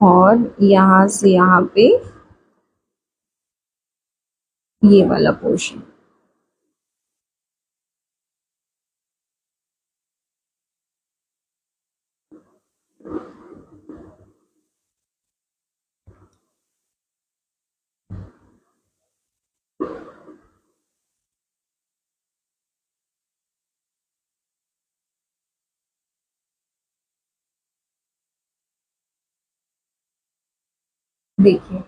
और यहाँ से यहाँ पे ये वाला पोर्शन। देखिए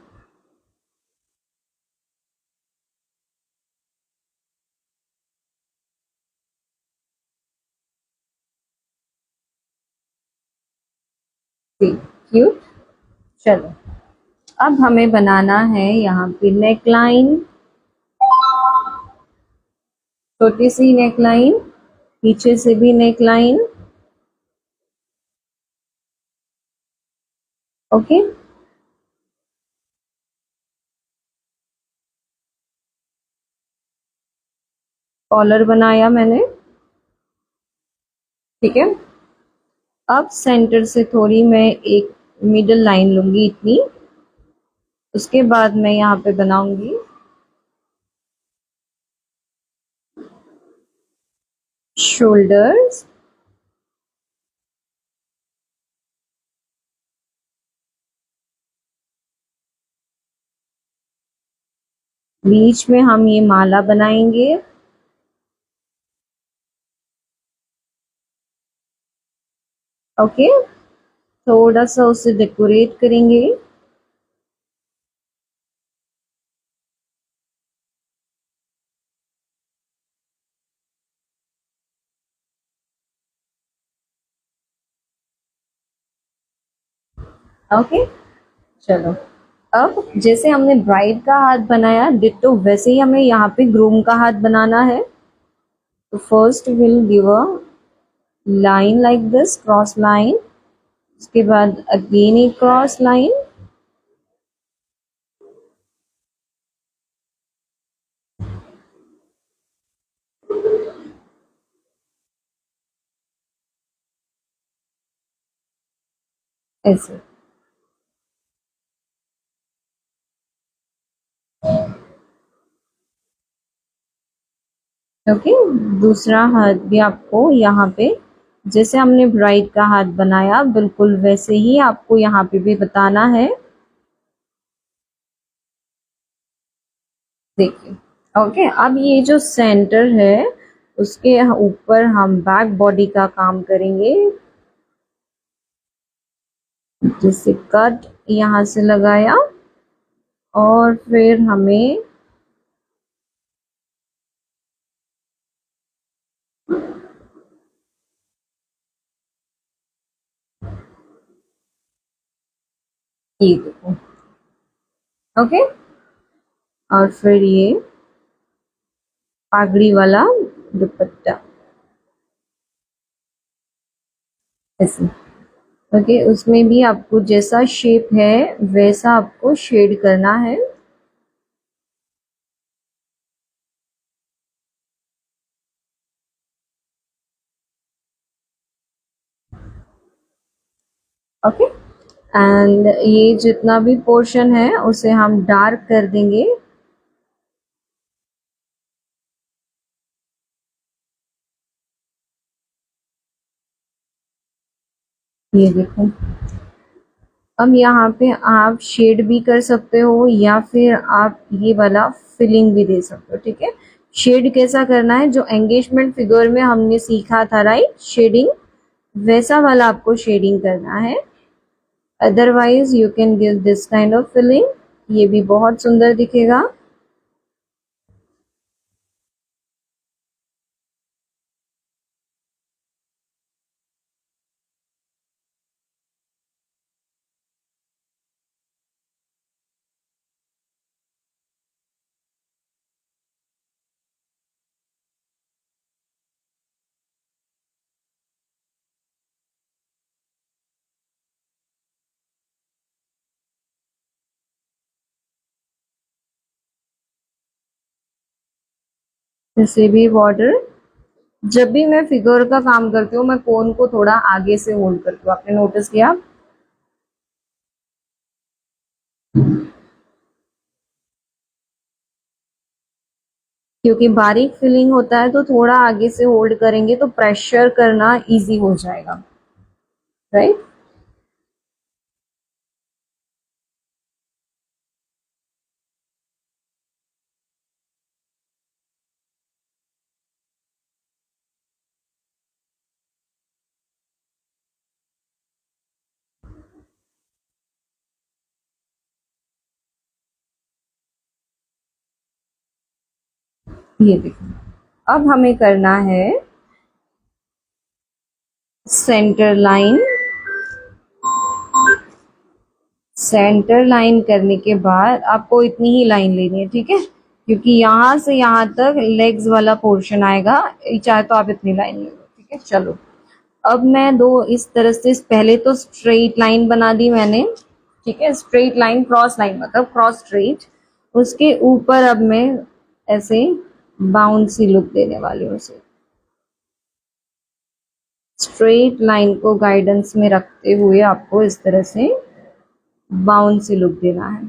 क्यूट। चलो अब हमें बनाना है यहाँ पे नेक लाइन, छोटी सी नेक लाइन, पीछे से भी नेक लाइन। ओके, कॉलर बनाया मैंने, ठीक है। अब सेंटर से थोड़ी मैं एक मिडल लाइन लूंगी इतनी, उसके बाद मैं यहाँ पे बनाऊंगी शोल्डर्स, बीच में हम ये माला बनाएंगे। ओके, थोड़ा सा उसे डेकोरेट करेंगे। ओके, चलो अब जैसे हमने ब्राइड का हाथ बनाया डिट्टो वैसे ही हमें यहाँ पे ग्रूम का हाथ बनाना है। तो first will give a line like this, cross line, उसके बाद अगेन एक क्रॉस लाइन, ऐसे। ओके, दूसरा हाथ भी आपको यहाँ पे जैसे हमने ब्राइड का हाथ बनाया बिल्कुल वैसे ही आपको यहाँ पे भी बताना है। देखिए, ओके, अब ये जो सेंटर है उसके ऊपर हम बैक बॉडी का काम करेंगे। जैसे कट यहाँ से लगाया और फिर हमें ये देखो। ओके, और फिर ये पागड़ी वाला दुपट्टा ऐसे। ओके, उसमें भी आपको जैसा शेप है वैसा आपको शेड करना है। ओके, एंड ये जितना भी पोर्शन है उसे हम डार्क कर देंगे। ये देखो, अब यहाँ पे आप शेड भी कर सकते हो या फिर आप ये वाला फिलिंग भी दे सकते हो, ठीक है। शेड कैसा करना है, जो एंगेजमेंट फिगर में हमने सीखा था, राइट, शेडिंग, वैसा वाला आपको शेडिंग करना है। Otherwise you can give this kind of filling, ये भी बहुत सुंदर दिखेगा। जैसे भी बॉर्डर, जब भी मैं फिगर का काम करती हूँ मैं कोन को थोड़ा आगे से होल्ड करती हूँ, आपने नोटिस किया। क्योंकि बारीक फिलिंग होता है तो थोड़ा आगे से होल्ड करेंगे तो प्रेशर करना इजी हो जाएगा, राइट। ये देखो, अब हमें करना है सेंटर लाइन, सेंटर लाइन करने के बाद आपको इतनी ही लाइन लेनी है, ठीक है, क्योंकि यहाँ से यहाँ तक लेग्स वाला पोर्शन आएगा, चाहे तो आप इतनी लाइन ले लो, ठीक है। चलो अब मैं दो इस तरह से, पहले तो स्ट्रेट लाइन बना दी मैंने, ठीक है, स्ट्रेट लाइन, क्रॉस लाइन मतलब क्रॉस स्ट्रेट। उसके ऊपर अब मैं ऐसे बाउंसी लुक देने वाली हूँ उसे, स्ट्रेट लाइन को गाइडेंस में रखते हुए आपको इस तरह से बाउंसी लुक देना है।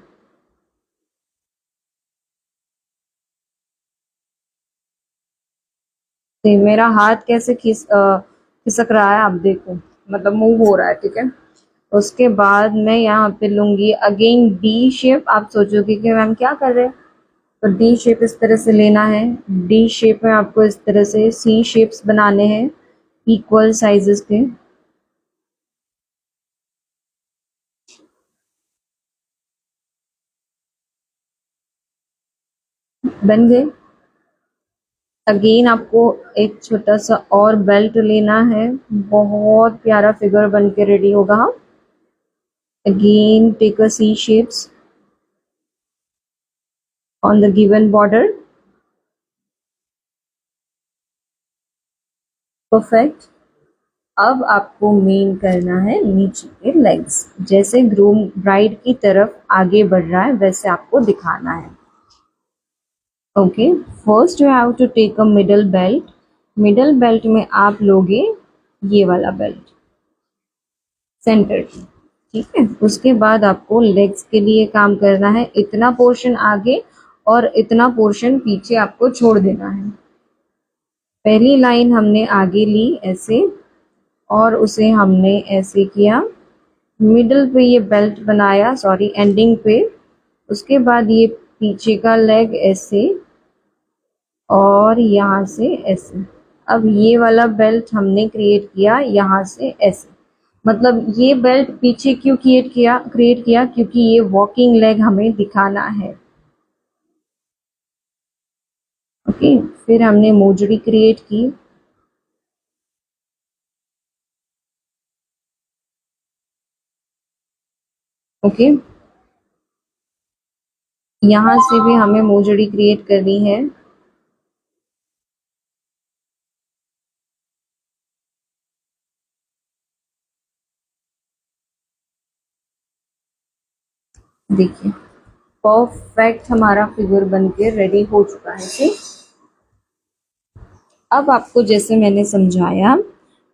तो मेरा हाथ कैसे खिसक रहा है आप देखो, मतलब मूव हो रहा है, ठीक है। उसके बाद मैं यहाँ पे लूंगी अगेन डी शेप। आप सोचोगे कि मैम क्या कर रहे हैं, तो डी शेप इस तरह से लेना है। डी शेप में आपको इस तरह से सी शेप्स बनाने हैं इक्वल साइजेस के। बन गए। अगेन आपको एक छोटा सा और बेल्ट लेना है, बहुत प्यारा फिगर बन के रेडी होगा। Again take a C shapes on the given border. Perfect. अब आपको मेन करना है नीचे के लेग्स, जैसे ग्रूम ब्राइड की तरफ आगे बढ़ रहा है वैसे आपको दिखाना है। Okay, first you have to take a middle belt. Middle belt में आप लोगे ये वाला बेल्ट सेंटर की, ठीक है। उसके बाद आपको लेग्स के लिए काम करना है, इतना पोर्शन आगे और इतना पोर्शन पीछे आपको छोड़ देना है। पहली लाइन हमने आगे ली ऐसे, और उसे हमने ऐसे किया, मिडल पे ये बेल्ट बनाया, सॉरी एंडिंग पे। उसके बाद ये पीछे का लेग ऐसे और यहाँ से ऐसे। अब ये वाला बेल्ट हमने क्रिएट किया यहाँ से ऐसे, मतलब ये बेल्ट पीछे क्यों क्रिएट किया क्योंकि ये वॉकिंग लेग हमें दिखाना है। ओके, फिर हमने मोजड़ी क्रिएट की। ओके, यहाँ से भी हमें मोजड़ी क्रिएट करनी है। देखिए परफेक्ट हमारा फिगर बनके रेडी हो चुका है। ठीक, अब आपको जैसे मैंने समझाया,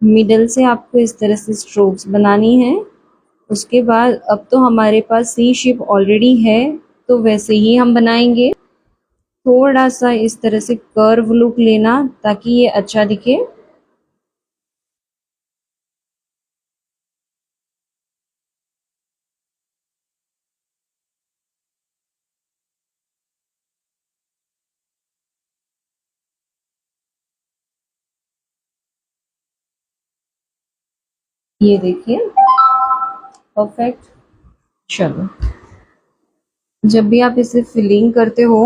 मिडल से आपको इस तरह से स्ट्रोक्स बनानी है। उसके बाद अब तो हमारे पास सी शेप ऑलरेडी है, तो वैसे ही हम बनाएंगे। थोड़ा सा इस तरह से कर्व लुक लेना ताकि ये अच्छा दिखे। ये देखिए परफेक्ट। चलो, जब भी आप इसे फिलिंग करते हो,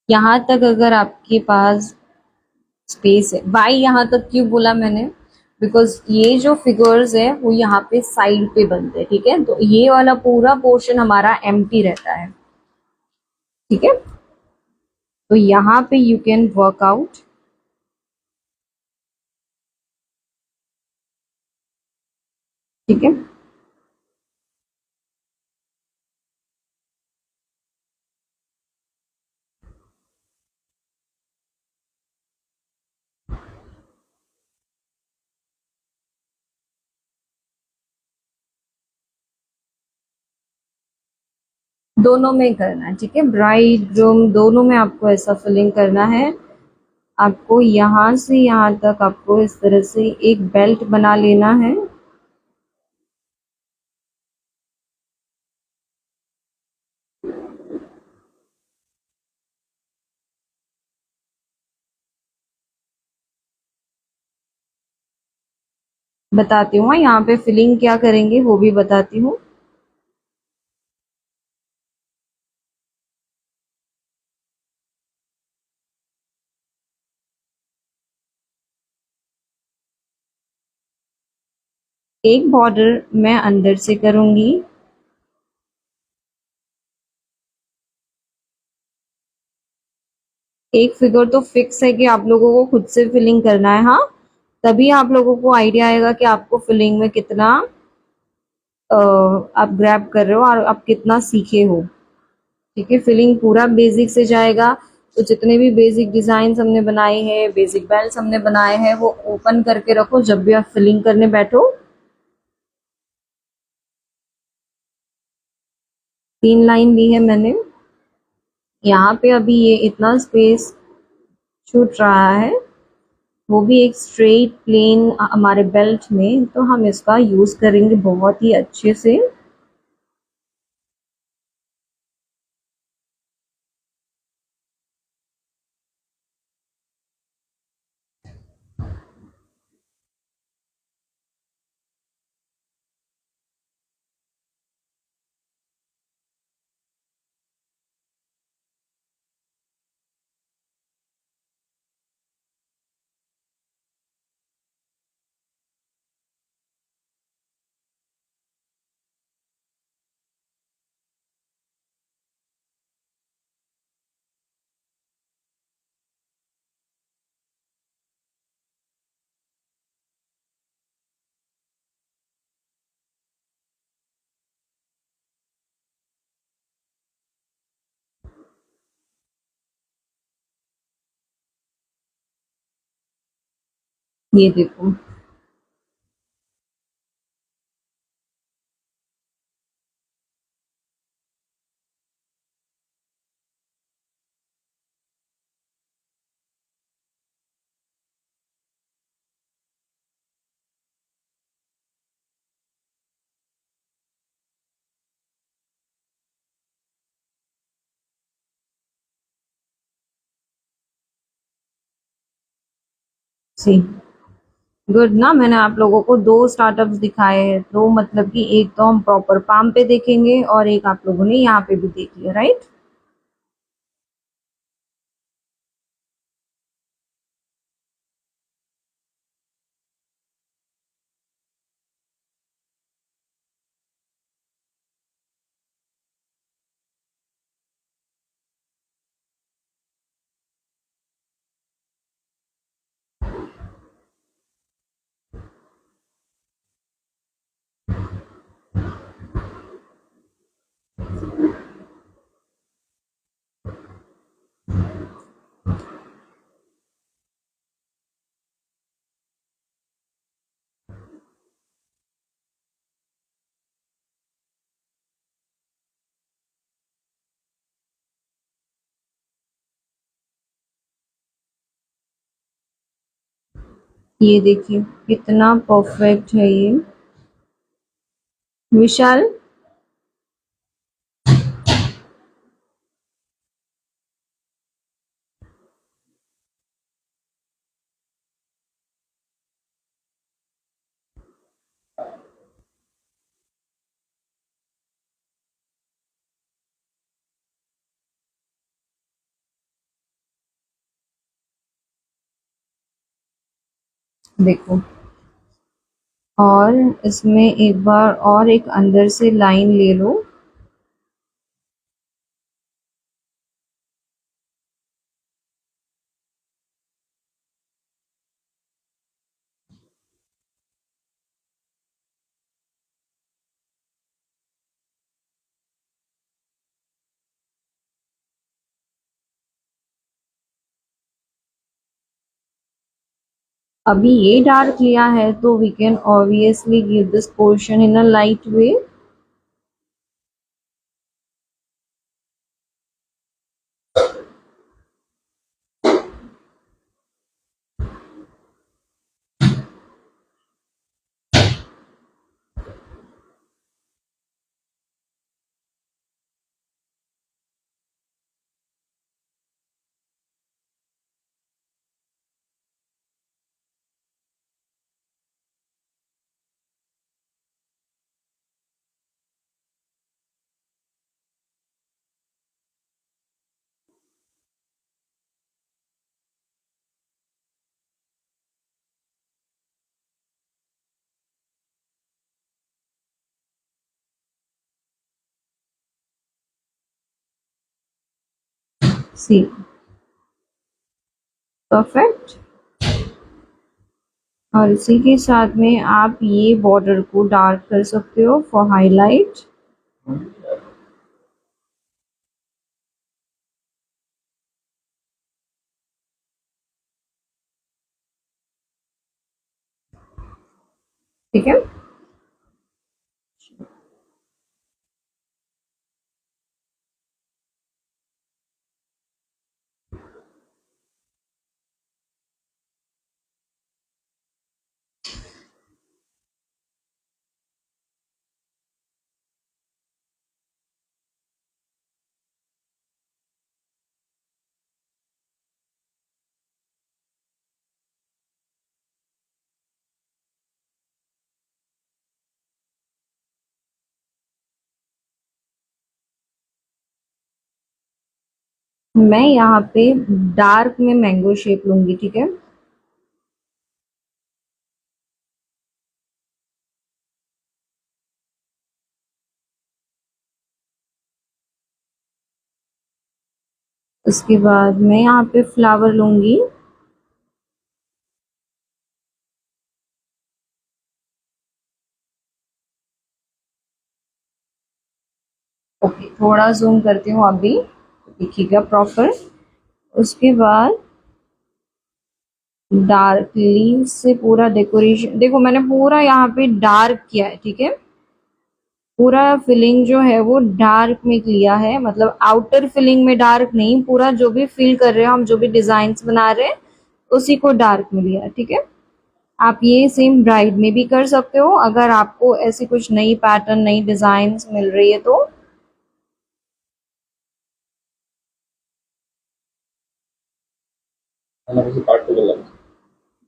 यहाँ तक अगर आपके पास स्पेस है, बाई यहाँ तक क्यों बोला मैंने, बिकॉज ये जो फिगर्स है वो यहाँ पे साइड पे बनते हैं, ठीक है। तो ये वाला पूरा पोर्शन हमारा एम्प्टी रहता है, ठीक है। तो यहाँ पे यू कैन वर्क आउट, ठीक है। दोनों में करना है, ठीक है, ब्राइड ग्रूम दोनों में आपको ऐसा फिलिंग करना है। आपको यहाँ से यहाँ तक आपको इस तरह से एक बेल्ट बना लेना है। बताती हूँ यहाँ पे फिलिंग क्या करेंगे वो भी बताती हूँ। एक बॉर्डर मैं अंदर से करूंगी, एक फिगर तो फिक्स है कि आप लोगों को खुद से फिलिंग करना है। हाँ, तभी आप लोगों को आइडिया आएगा कि आपको फिलिंग में कितना आप ग्रैब कर रहे हो और आप कितना सीखे हो। ठीक है, फिलिंग पूरा बेसिक से जाएगा। तो जितने भी बेसिक डिजाइन हमने बनाए हैं, बेसिक बेल्ट हमने बनाए हैं, वो ओपन करके रखो जब भी आप फिलिंग करने बैठो। 3 लाइन दी है मैंने यहाँ पे। अभी ये इतना स्पेस छूट रहा है, वो भी एक स्ट्रेट प्लेन हमारे बेल्ट में, तो हम इसका यूज करेंगे बहुत ही अच्छे से। ये देखो, सी गुड ना। मैंने आप लोगों को 2 स्टार्टअप्स दिखाए हैं, तो मतलब कि एक तो हम प्रॉपर पाम पे देखेंगे और एक आप लोगों ने यहाँ पे भी देख लिया, राइट। ये देखिए कितना परफेक्ट है ये। विशाल, देखो, और इसमें एक बार और एक अंदर से लाइन ले लो। अभी ये डार्क लिया है तो we can obviously give this portion in a light way. See, perfect. और इसी के साथ में आप ये बॉर्डर को डार्क कर सकते हो फॉर हाईलाइट। ठीक है, मैं यहाँ पे डार्क में मैंगो शेप लूंगी। ठीक है, उसके बाद मैं यहाँ पे फ्लावर लूंगी। ओके, थोड़ा जूम करती हूँ अभी, देखिएगा प्रॉपर। उसके बाद डार्क लीव से पूरा डेकोरेशन, देखो मैंने पूरा यहाँ पे डार्क किया है। ठीक है, पूरा फिलिंग जो है वो डार्क में लिया है, मतलब आउटर फिलिंग में डार्क नहीं, पूरा जो भी फिल कर रहे हो हम, जो भी डिजाइन बना रहे हैं उसी को डार्क में लिया है। ठीक है, आप ये सेम ब्राइड में भी कर सकते हो अगर आपको ऐसी कुछ नई पैटर्न, नई डिजाइन मिल रही है तो।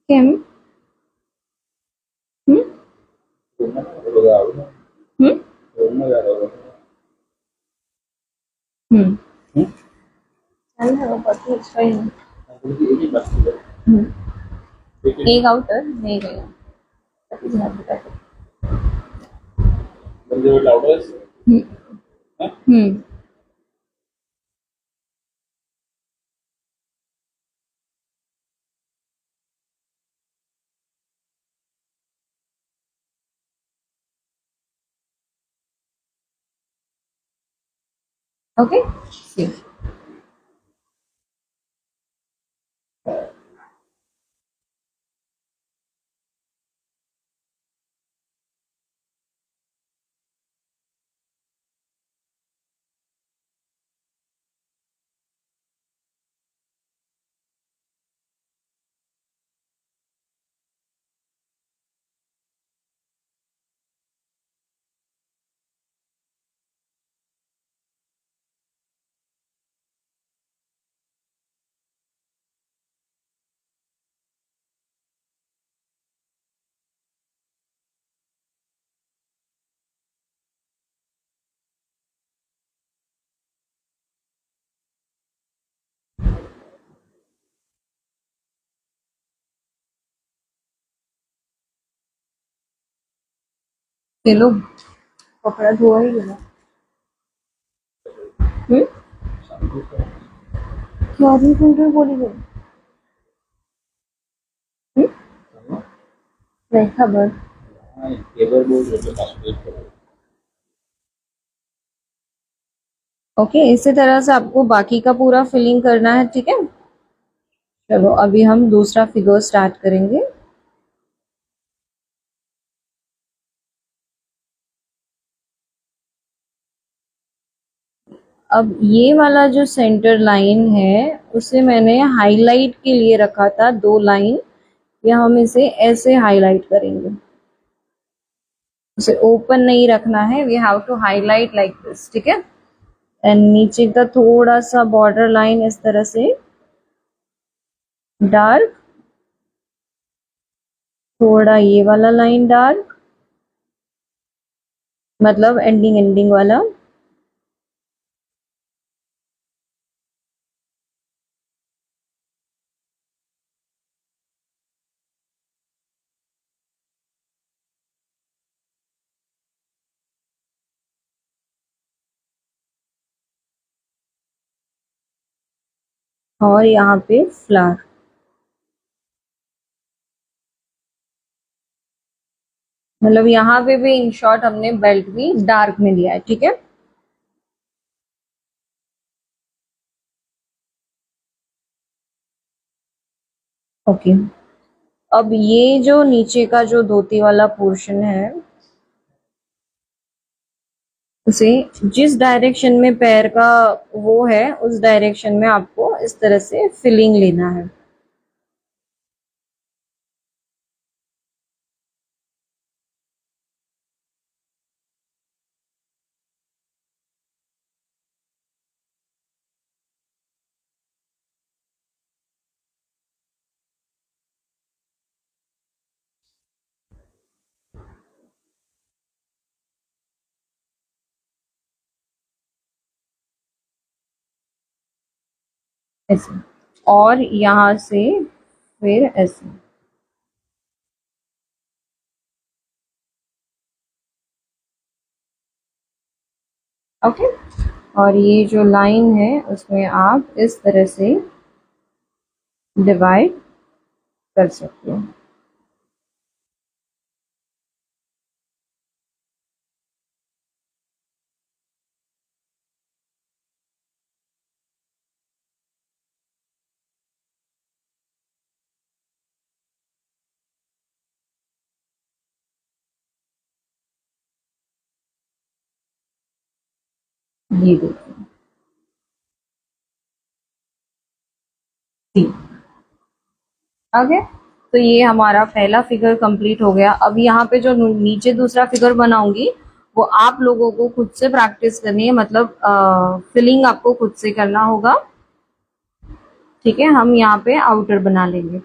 किम, हम्म हम्म हम्म, एक आउटर नहीं गया। हम्म हम्म, ओके, चलो कपड़ा धोआ ही गया। क्या भी बोल रहे बोली गई। नहीं खबर। ओके, इसी तरह से आपको बाकी का पूरा फिलिंग करना है। ठीक है, चलो अभी हम दूसरा फिगर स्टार्ट करेंगे। अब ये वाला जो सेंटर लाइन है उसे मैंने हाईलाइट के लिए रखा था, 2 लाइन, या हम इसे ऐसे हाईलाइट करेंगे। उसे ओपन नहीं रखना है, we have to highlight like this. ठीक है, एंड नीचे का थोड़ा सा बॉर्डर लाइन इस तरह से डार्क, थोड़ा ये वाला लाइन डार्क, मतलब एंडिंग एंडिंग वाला। और यहाँ पे फ्लावर। मतलब यहाँ पे भी इन शॉर्ट हमने बेल्ट भी डार्क में लिया है, ठीक है। ओके, अब ये जो नीचे का जो धोती वाला पोर्शन है, उसे जिस डायरेक्शन में पैर का वो है उस डायरेक्शन में आपको इस तरह से फिलिंग लेना है। ऐसे, और यहाँ से फिर ऐसे। ओके, और ये जो लाइन है उसमें आप इस तरह से डिवाइड कर सकते हो। ये देखिए, ओके। तो ये हमारा पहला फिगर कंप्लीट हो गया। अब यहाँ पे जो नीचे दूसरा फिगर बनाऊंगी वो आप लोगों को खुद से प्रैक्टिस करनी है, मतलब फिलिंग आपको खुद से करना होगा, ठीक है। हम यहाँ पे आउटर बना लेंगे।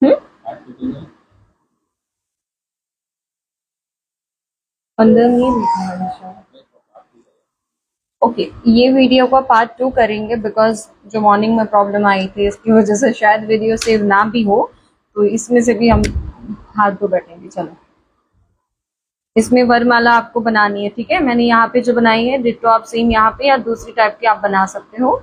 हम्म, अंदर नहीं लिखा है शायद। ओके, ये वीडियो का पार्ट 2 करेंगे बिकॉज जो मॉर्निंग में प्रॉब्लम आई थी इसकी वजह से शायद वीडियो सेव ना भी हो, तो इसमें से भी हम हाथ धो बैठेंगे। चलो, इसमें वरमाला आपको बनानी है, ठीक है। मैंने यहाँ पे जो बनाई है डिट्टो आप सेम यहाँ पे या दूसरी टाइप की आप बना सकते हो।